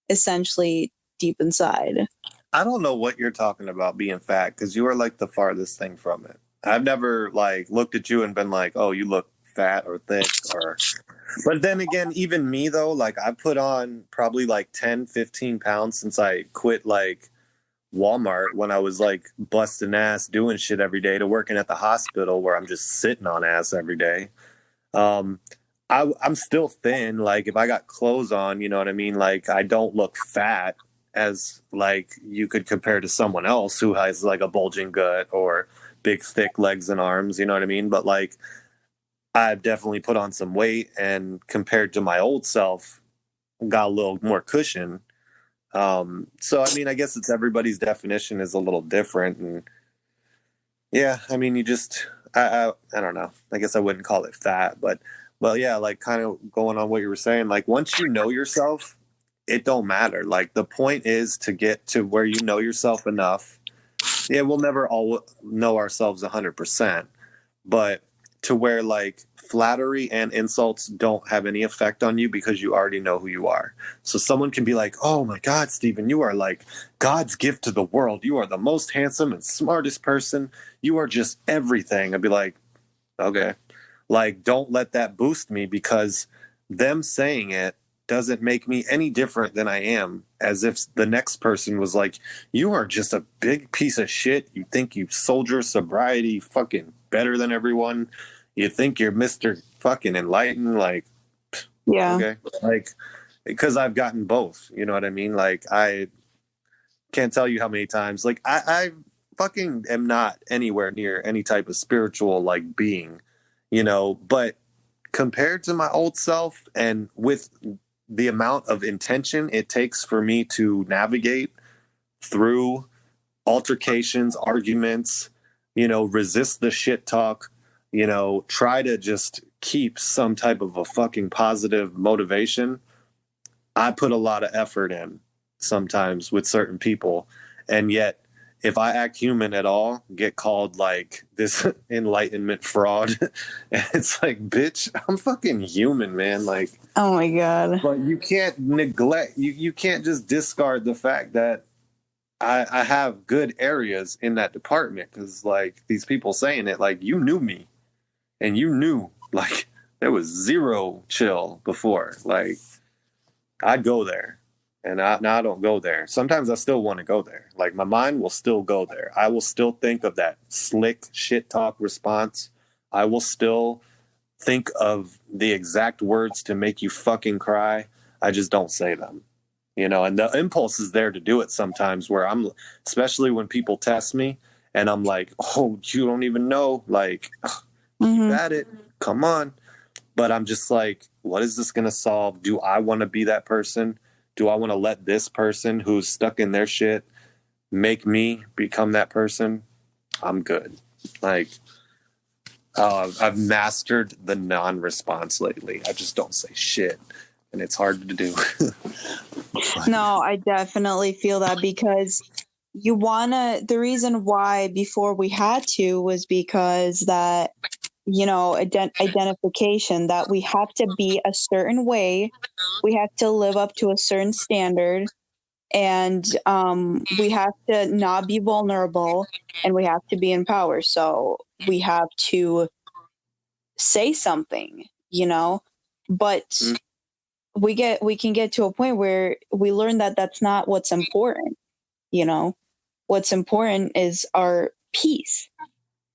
essentially, deep inside. I don't know what you're talking about being fat because you are like the farthest thing from it. I've never like looked at you and been like, "Oh, you look fat or thick," or. But then again, even me though, like I put on probably like 10, 15 pounds since I quit like Walmart when I was like busting ass doing shit every day to working at the hospital where I'm just sitting on ass every day. Um, I'm still thin. Like if I got clothes on, you know what I mean? Like I don't look fat as like you could compare to someone else who has like a bulging gut or big thick legs and arms, you know what I mean? But like I've definitely put on some weight and compared to my old self, got a little more cushion. So I mean, I guess it's everybody's definition is a little different and yeah, I mean, you just I don't know. I guess I wouldn't call it fat, but yeah, like kind of going on what you were saying. Like once you know yourself, it don't matter. Like the point is to get to where you know yourself enough. Yeah, we'll never all know ourselves 100%, but to where like flattery and insults don't have any effect on you because you already know who you are. So someone can be like, "Oh my God, Stephen, you are like God's gift to the world. You are the most handsome and smartest person. You are just everything." I'd be like, "Okay." Like, don't let that boost me because them saying it doesn't make me any different than I am, as if the next person was like, "You are just a big piece of shit. You think you soldier sobriety fucking better than everyone. You think you're Mr. fucking enlightened." Like, Yeah. okay. Like, because I've gotten both. You know what I mean? Like, I can't tell you how many times, like, I fucking am not anywhere near any type of spiritual, like, being, but compared to my old self and with the amount of intention it takes for me to navigate through altercations, arguments, resist the shit talk, try to just keep some type of a fucking positive motivation. I put a lot of effort in sometimes with certain people. And yet, if I act human at all, get called like this enlightenment fraud. And it's like, bitch, I'm fucking human, man. Like, Oh my God. but you can't neglect, you can't just discard the fact that I have good areas in that department. Cause like these people saying it, like, you knew me and you knew, like, there was zero chill before. Like, I'd go there. And now I don't go there. Sometimes I still want to go there. Like my mind will still go there. I will still think of that slick shit talk response. I will still think of the exact words to make you fucking cry. I just don't say them. And the impulse is there to do it sometimes where I'm, especially when people test me and I'm like, "Oh, you don't even know. Like, keep at it. Come on." But I'm just like, what is this going to solve? Do I want to be that person? Do I want to let this person who's stuck in their shit make me become that person? I'm good. Like, I've mastered the non-response lately. I just don't say shit, and it's hard to do. No, I definitely feel that because the reason why before we had to was because that, identification that we have to be a certain way, we have to live up to a certain standard, and we have to not be vulnerable, and we have to be in power. So we have to say something, but we can get to a point where we learn that that's not what's important. What's important is our peace.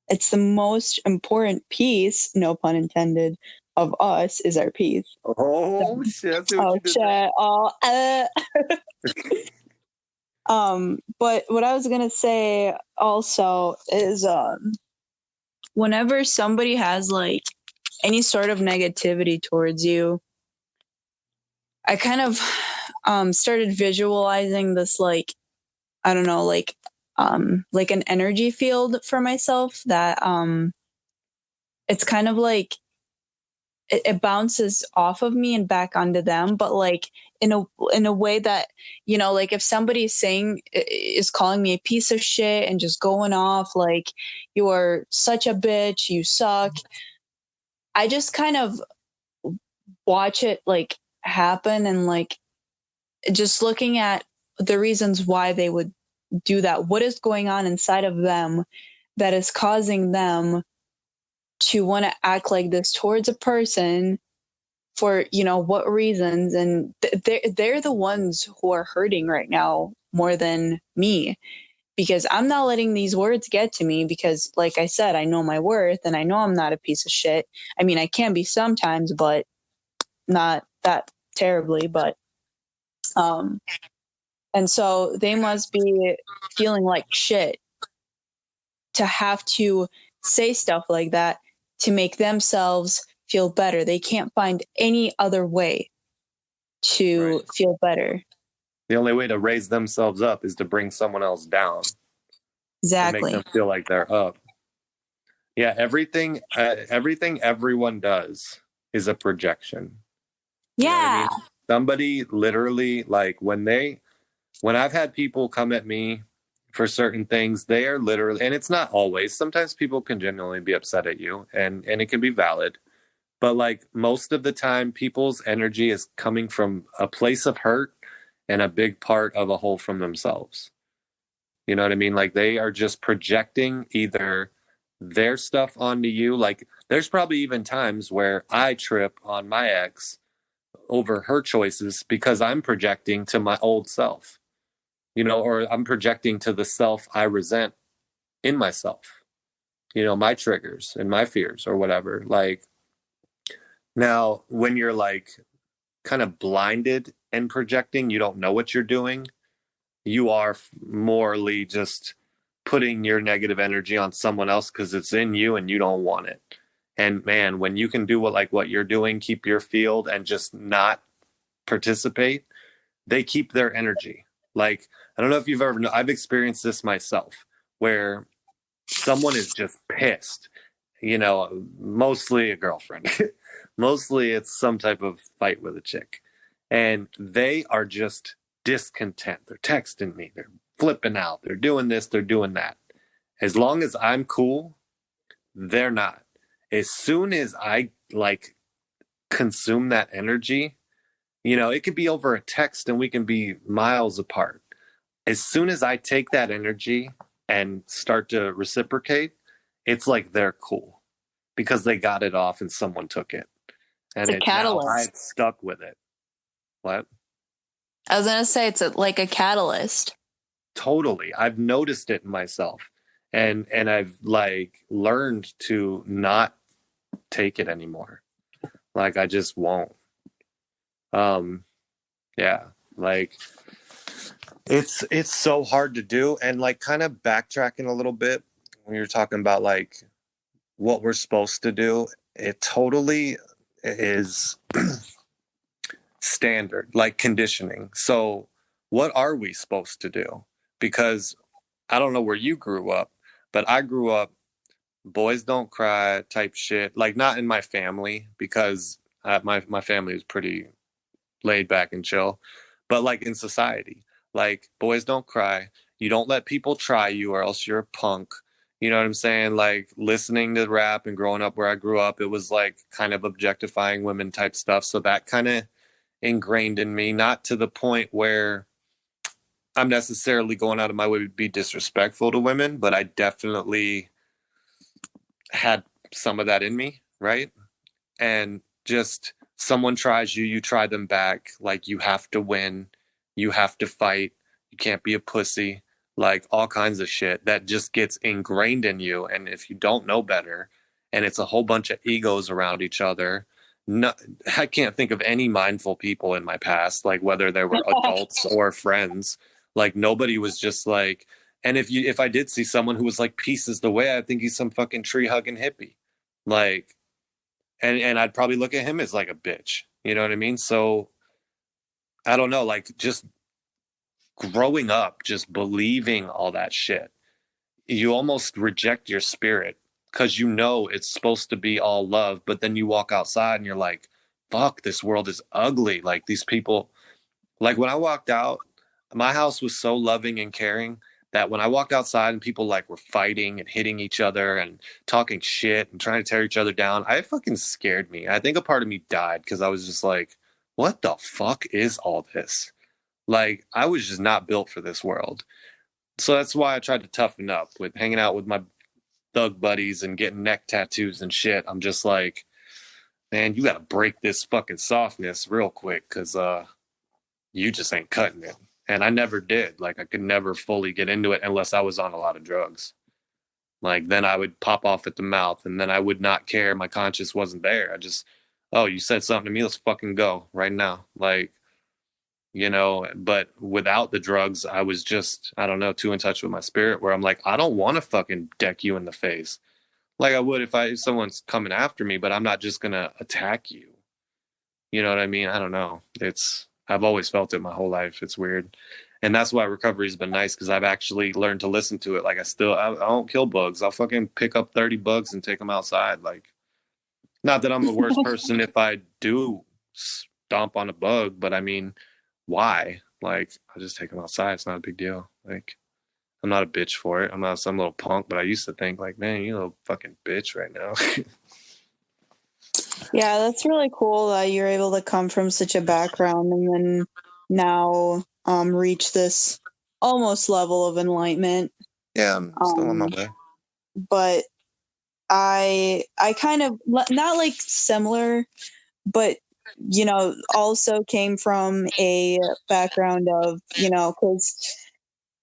It's the most important piece, no pun intended, of us is our peace. Oh shit! I see what Oh you did there. shit! But what I was gonna say also is, whenever somebody has like any sort of negativity towards you, I kind of started visualizing this, like, I don't know, like an energy field for myself that it's kind of like it bounces off of me and back onto them, but like in a way that, like if somebody is calling me a piece of shit and just going off like, "You are such a bitch, you suck," I just kind of watch it like happen, and like just looking at the reasons why they would do that. What is going on inside of them that is causing them to want to act like this towards a person, for what reasons? And they're the ones who are hurting right now more than me, because I'm not letting these words get to me, because like I said, I know my worth and I know I'm not a piece of shit. I mean, I can be sometimes, but not that terribly. But um and so they must be feeling like shit to have to say stuff like that to make themselves feel better. They can't find any other way Right. to feel better. The only way to raise themselves up is to bring someone else down to make them Exactly. feel like they're up. Yeah, everything everyone does is a projection. You know what I Yeah. mean? Somebody literally, like, when I've had people come at me for certain things, they are literally, and it's not always, sometimes people can genuinely be upset at you, and it can be valid. But like most of the time, people's energy is coming from a place of hurt and a big part of a hole from themselves. You know what I mean? Like they are just projecting either their stuff onto you. Like there's probably even times where I trip on my ex over her choices because I'm projecting to my old self, or I'm projecting to the self I resent in myself, my triggers and my fears or whatever. Like now, when you're like kind of blinded and projecting, you don't know what you're doing. You are morally just putting your negative energy on someone else because it's in you and you don't want it. And man, when you can do what you're doing, keep your field and just not participate, they keep their energy. Like, I don't know if you've ever, I've experienced this myself where someone is just pissed, mostly a girlfriend, mostly it's some type of fight with a chick. And they are just discontent. They're texting me, they're flipping out, they're doing this, they're doing that. As long as I'm cool, they're not. As soon as I like consume that energy, it could be over a text and we can be miles apart. As soon as I take that energy and start to reciprocate, it's like they're cool because they got it off and someone took it. It's And a now catalyst. I've stuck with it. What? I was gonna say like a catalyst. Totally. I've noticed it in myself. And I've like learned to not take it anymore. Like I just won't. Um yeah. Like it's so hard to do. And like kind of backtracking a little bit when you're talking about like what we're supposed to do, it totally is standard, like conditioning. So, what are we supposed to do? Because I don't know where you grew up, but I grew up boys don't cry type shit. Like not in my family because my family was pretty laid back and chill, but like in society, like boys don't cry. You don't let people try you or else you're a punk. You know what I'm saying? Like listening to rap and growing up where I grew up, it was like kind of objectifying women type stuff. So that kind of ingrained in me, not to the point where I'm necessarily going out of my way to be disrespectful to women, but I definitely had some of that in me, right? And just someone tries you, you try them back. Like you have to win, you have to fight, you can't be a pussy, like all kinds of shit that just gets ingrained in you. And if you don't know better, and it's a whole bunch of egos around each other. No, I can't think of any mindful people in my past, like whether they were adults or friends. Like nobody was just like, and if I did see someone who was like pieces the way, I think he's some fucking tree hugging hippie. Like and I'd probably look at him as like a bitch. You know what I mean? So I don't know, like just growing up, just believing all that shit, you almost reject your spirit because it's supposed to be all love, but then you walk outside and you're like, fuck, this world is ugly. Like these people, like when I walked out, my house was so loving and caring that when I walked outside and people like were fighting and hitting each other and talking shit and trying to tear each other down, I fucking scared me. I think a part of me died because I was just like, what the fuck is all this? Like, I was just not built for this world. So that's why I tried to toughen up with hanging out with my thug buddies and getting neck tattoos and shit. I'm just like, man, you got to break this fucking softness real quick because you just ain't cutting it. And I never did. Like I could never fully get into it unless I was on a lot of drugs. Like then I would pop off at the mouth and then I would not care. My conscience wasn't there. I just, oh, you said something to me, let's fucking go right now. Like, but without the drugs, I was just, I don't know, too in touch with my spirit where I'm like, I don't want to fucking deck you in the face. Like I would if someone's coming after me, but I'm not just gonna attack you. You know what I mean? I don't know. I've always felt it my whole life. It's weird. And that's why recovery's been nice, because I've actually learned to listen to it. Like I don't kill bugs. I'll fucking pick up 30 bugs and take them outside. Like, not that I'm a worse person if I do stomp on a bug, but I mean, why? Like, I just take them outside. It's not a big deal. Like, I'm not a bitch for it. I'm not some little punk, but I used to think like, man, you little fucking bitch right now. Yeah, that's really cool that you're able to come from such a background and then now reach this almost level of enlightenment. Yeah, I'm still on my Um, way. but I kind of not like similar, but also came from a background of, because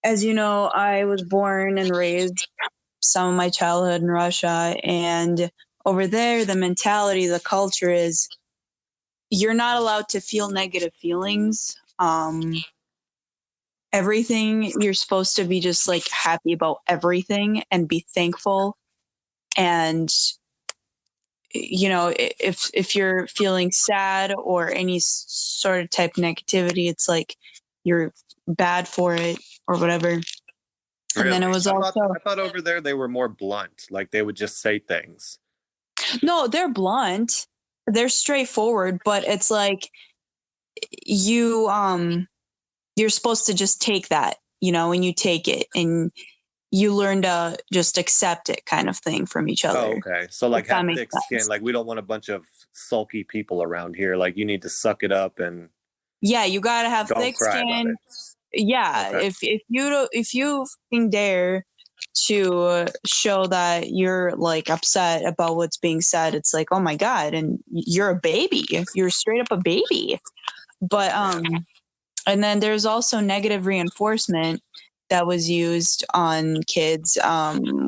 as you know, I was born and raised some of my childhood in Russia, and over there the mentality, the culture is you're not allowed to feel negative feelings. Everything, you're supposed to be just like happy about everything and be thankful. And if you're feeling sad or any sort of type of negativity, it's like you're bad for it or whatever. And then it Really? was I also, thought over there they were more blunt. Like they would just say things. no, they're blunt, they're straightforward, but it's like you you're supposed to just take that, and you take it and you learn to just accept it, kind of thing, from each Oh, other. okay. So If like that have makes thick skin. sense. Like we don't want a bunch of sulky people around here. Like you need to suck it up and Yeah, you got to have don't thick cry about skin. it. Yeah, Okay. if you fucking dare to show that you're like upset about what's being said, it's like, oh my god, and you're a baby, you're straight up a baby. Oh But man. and then there's also negative reinforcement that was used on kids,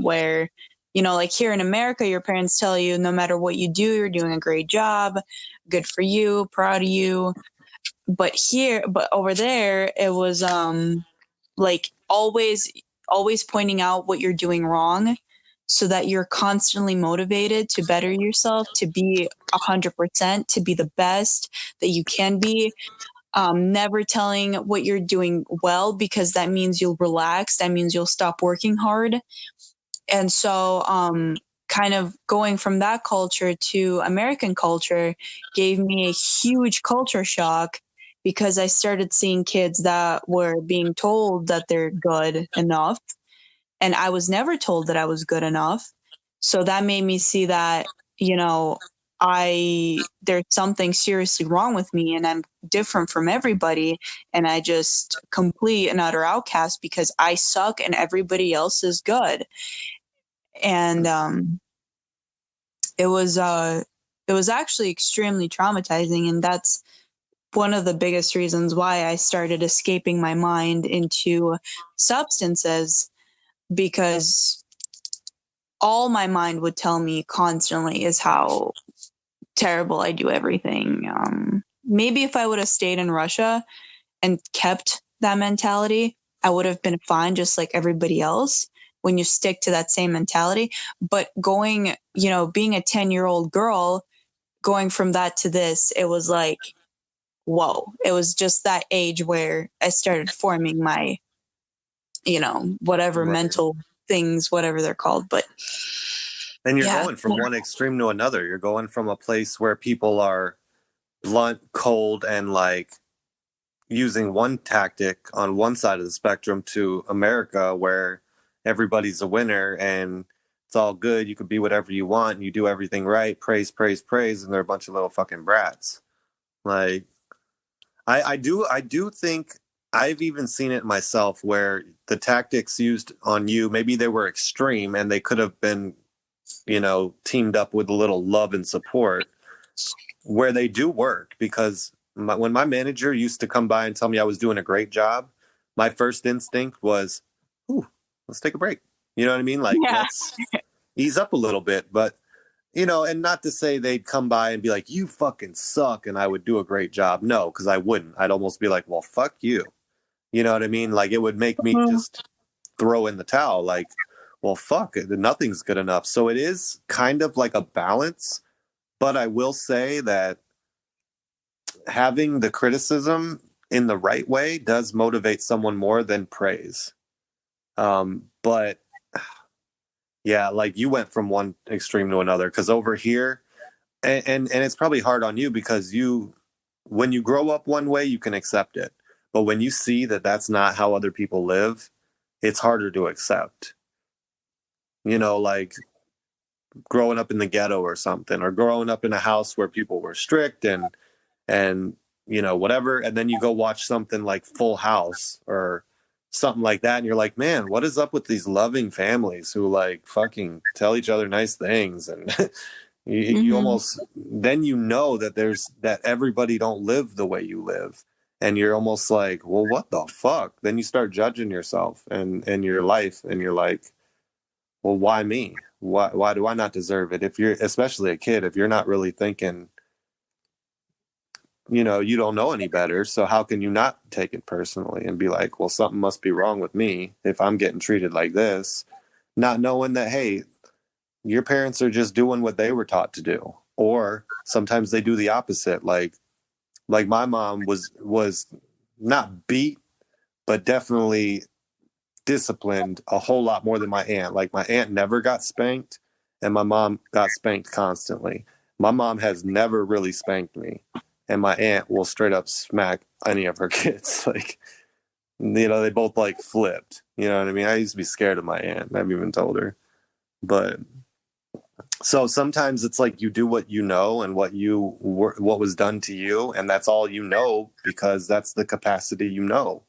where like here in America, your parents tell you no matter what you do, you're doing a great job, good for you, proud of you. But over there it was like always pointing out what you're doing wrong, so that you're constantly motivated to better yourself, to be 100%, to be the best that you can be. Never telling what you're doing well, because that means you'll relax, that means you'll stop working hard. And so kind of going from that culture to American culture gave me a huge culture shock, because I started seeing kids that were being told that they're good enough, and I was never told that I was good enough. So that made me see that, you know, there's something seriously wrong with me and I'm different from everybody, and I just complete and utter outcast because I suck and everybody else is good. And it was actually extremely traumatizing, and that's one of the biggest reasons why I started escaping my mind into substances, because all my mind would tell me constantly is how terrible I do everything. Maybe if I would have stayed in Russia and kept that mentality, I would have been fine, just like everybody else, when you stick to that same mentality. But going, being a 10-year-old girl, going from that to this, it was like, whoa. It was just that age where I started forming my, whatever Right. mental things, whatever they're called. But And you're yeah. going from one extreme to another. You're going from a place where people are blunt, cold, and like using one tactic on one side of the spectrum to America where everybody's a winner and it's all good. You could be whatever you want. And you do everything right. Praise, praise, praise. And they're a bunch of little fucking brats. Like I do think I've even seen it myself where the tactics used on you, maybe they were extreme and they could have been, teamed up with a little love and support where they do work because when my manager used to come by and tell me I was doing a great job, my first instinct was, "Ooh, let's take a break." You know what I mean? Like, Yeah. let's ease up a little bit. But, and not to say they'd come by and be like, "You fucking suck," and I would do a great job. No, because I wouldn't. I'd almost be like, "Well, fuck you." You know what I mean? Like, it would make me just throw in the towel. Like, well, fuck it. Nothing's good enough. So it is kind of like a balance. But I will say that having the criticism in the right way does motivate someone more than praise. But yeah, like you went from one extreme to another because over here, and it's probably hard on you because when you grow up one way, you can accept it. But when you see that that's not how other people live, it's harder to accept. Like growing up in the ghetto or something, or growing up in a house where people were strict and whatever, and then you go watch something like Full House or something like that, and you're like, man, what is up with these loving families who like fucking tell each other nice things? And you Mm-hmm. almost then that everybody don't live the way you live, and you're almost like, well, what the fuck? Then you start judging yourself and your life, and you're like, well, why me? Why do I not deserve it? If you're especially a kid, if you're not really thinking, you don't know any better. So how can you not take it personally and be like, well, something must be wrong with me if I'm getting treated like this, not knowing that, hey, your parents are just doing what they were taught to do. Or sometimes they do the opposite. Like my mom was not beat, but definitely disciplined a whole lot more than my aunt. Like my aunt never got spanked and my mom got spanked constantly. My mom has never really spanked me, and my aunt will straight up smack any of her kids. Like, they both like flipped. You know what I mean? I used to be scared of my aunt. I've even told her. But so sometimes it's like you do what you know and what was done to you, and that's all you know because that's the capacity you know.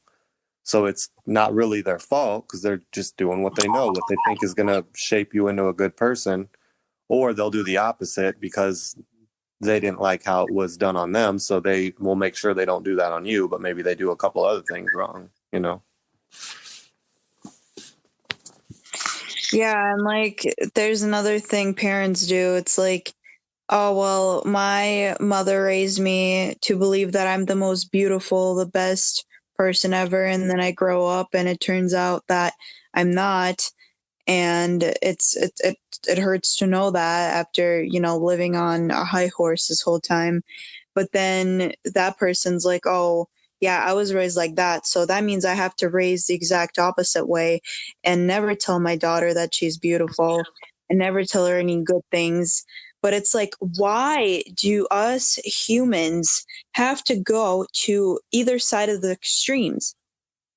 So it's not really their fault because they're just doing what they know, what they think is going to shape you into a good person. Or they'll do the opposite because they didn't like how it was done on them. So they will make sure they don't do that on you, but maybe they do a couple other things wrong. Yeah, and like there's another thing parents do. It's like, oh, well, my mother raised me to believe that I'm the most beautiful, the best person ever, and then I grow up and it turns out that I'm not. And it hurts to know that after, living on a high horse this whole time. But then that person's like, oh, yeah, I was raised like that. So that means I have to raise the exact opposite way and never tell my daughter that she's beautiful and never tell her any good things. But it's like, why do us humans have to go to either side of the extremes?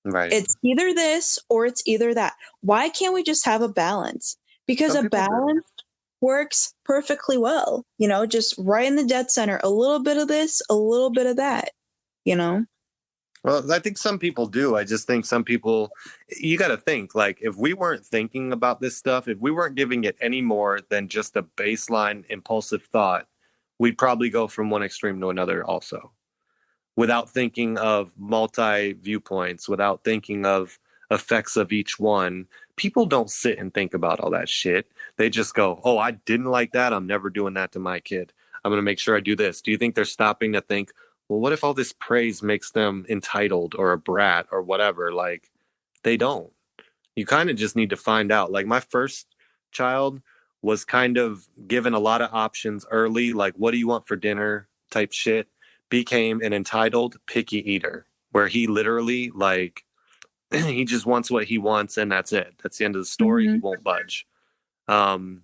Right. It's either this or it's either that. Why can't we just have a balance? Because Some a people do. balance works perfectly well, just right in the dead center, a little bit of this, a little bit of that, you know? Well, I think some people do. I just think some people, you got to think like if we weren't thinking about this stuff, if we weren't giving it any more than just a baseline impulsive thought, we'd probably go from one extreme to another also, without thinking of multi viewpoints, without thinking of effects of each one. People don't sit and think about all that shit. They just go, oh, I didn't like that. I'm never doing that to my kid. I'm going to make sure I do this. Do you think they're stopping to think, well, what if all this praise makes them entitled or a brat or whatever? Like, they don't. You kind of just need to find out. Like, my first child was kind of given a lot of options early, like, what do you want for dinner type shit, became an entitled picky eater where he literally, like, he just wants what he wants and that's it. That's the end of the story. He Mm-hmm. won't budge. Um,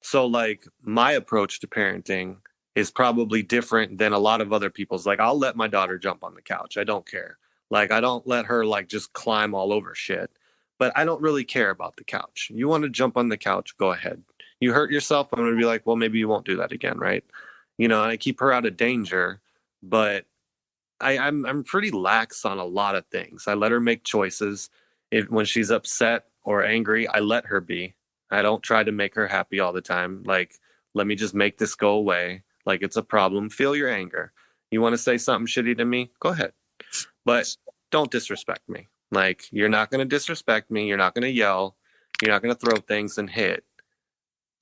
so like my approach to parenting is probably different than a lot of other people's. Like I'll let my daughter jump on the couch. I don't care. Like I don't let her like just climb all over shit. But I don't really care about the couch. You want to jump on the couch, go ahead. You hurt yourself, I'm going to be like, well, maybe you won't do that again, right? And I keep her out of danger, but I'm pretty lax on a lot of things. I let her make choices. If when she's upset or angry, I let her be. I don't try to make her happy all the time. Like, let me just make this go away. Like it's a problem. Feel your anger. You want to say something shitty to me? Go ahead. But don't disrespect me. Like, you're not going to disrespect me. You're not going to yell. You're not going to throw things and hit.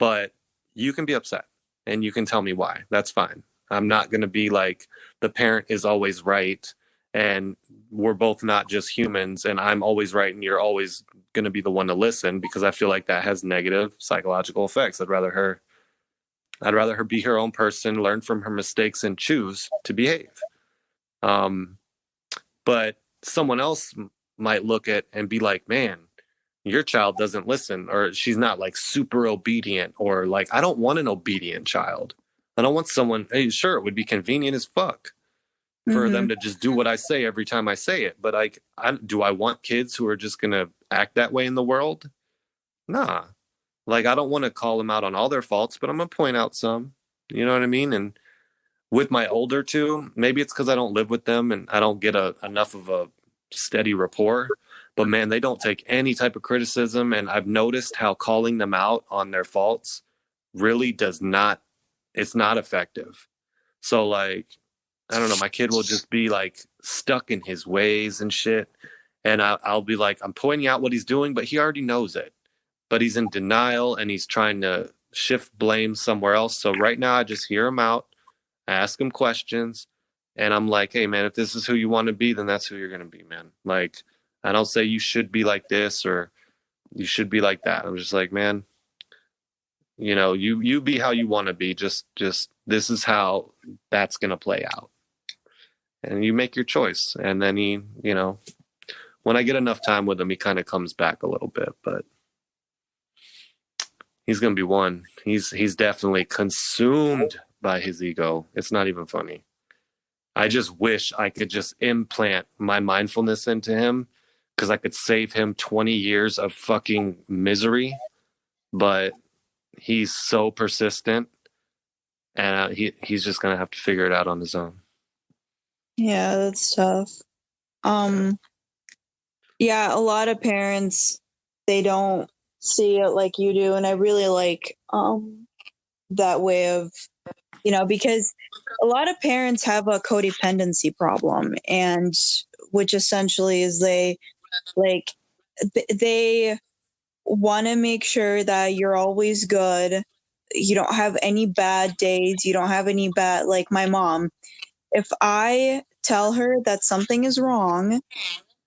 But you can be upset and you can tell me why. That's fine. I'm not going to be like the parent is always right and we're both not just humans and I'm always right and you're always going to be the one to listen, because I feel like that has negative psychological effects. I'd rather her be her own person, learn from her mistakes and choose to behave. But someone else might look at and be like, man, your child doesn't listen, or she's not like super obedient, or like, I don't want an obedient child. I don't want someone, hey, sure, it would be convenient as fuck for Mm-hmm. them to just do what I say every time I say it. But like, do I want kids who are just going to act that way in the world? Nah. Like, I don't want to call them out on all their faults, but I'm going to point out some. You know what I mean? And with my older two, maybe it's because I don't live with them and I don't get enough of a steady rapport. But man, they don't take any type of criticism. And I've noticed how calling them out on their faults really does not, it's not effective. So, like, I don't know, my kid will just be like stuck in his ways and shit. And I'll be like, I'm pointing out what he's doing, but he already knows it. But he's in denial and he's trying to shift blame somewhere else. So right now, I just hear him out, I ask him questions, and I'm like, hey, man, if this is who you want to be, then that's who you're going to be, man. Like, I don't say you should be like this or you should be like that. I'm just like, man, you know, you be how you want to be. Just this is how that's going to play out. And you make your choice. And then he, you know, when I get enough time with him, he kind of comes back a little bit, but he's going to be one. He's definitely consumed by his ego. It's not even funny. I just wish I could just implant my mindfulness into him because I could save him 20 years of fucking misery. But he's so persistent and he's just going to have to figure it out on his own. Yeah, that's tough. Yeah, a lot of parents, they don't see it like you do. And I really like that way of, you know, because a lot of parents have a codependency problem, and which essentially is they like they want to make sure that you're always good. You don't have any bad days. You don't have any bad, like my mom. If I tell her that something is wrong,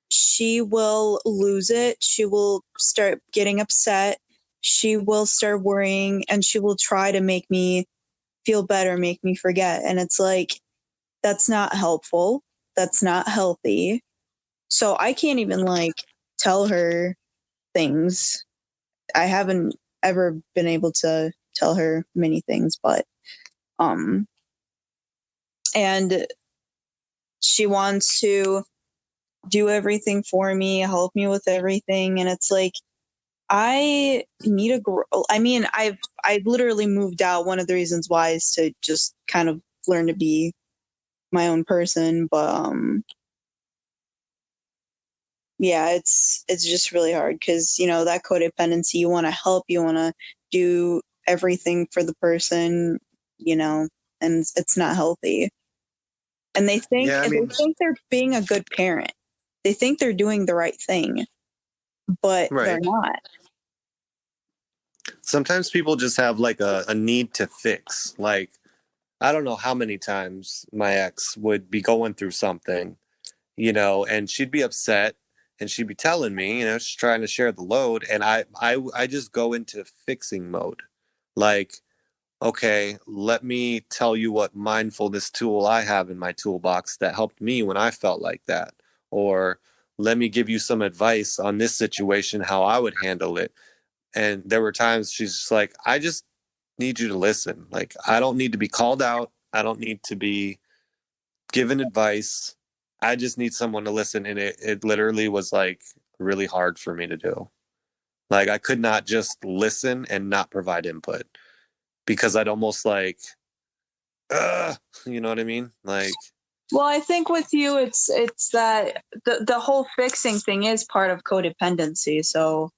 she will lose it. She will start getting upset. She will start worrying, and she will try to make me feel better, make me forget. And it's like, that's not helpful. That's not healthy. So I can't even like tell her things. I haven't ever been able to tell her many things, but um and she wants to do everything for me, help me with everything, and it's like I need to grow. I mean, I've literally moved out. One of the reasons why is to just kind of learn to be my own person, but yeah, it's just really hard because, you know, that codependency, you want to help, you want to do everything for the person, you know, and it's not healthy. And Yeah, I they mean, think they're being a good parent. They think they're doing the right thing, but they're right. not. Sometimes people just have like a need to fix. Like, I don't know how many times my ex would be going through something, you know, and she'd be upset and she'd be telling me, you know, she's trying to share the load. And I just go into fixing mode. Like, okay, let me tell you what mindfulness tool I have in my toolbox that helped me when I felt like that. Or let me give you some advice on this situation, how I would handle it. And there were times she's just like, I just need you to listen. Like, I don't need to be called out. I don't need to be given advice. I just need someone to listen. And it literally was like really hard for me to do. Like, I could not just listen and not provide input because I'd almost like, you know what I mean? Like, Well, I think with you, it's that the whole fixing thing is part of codependency. So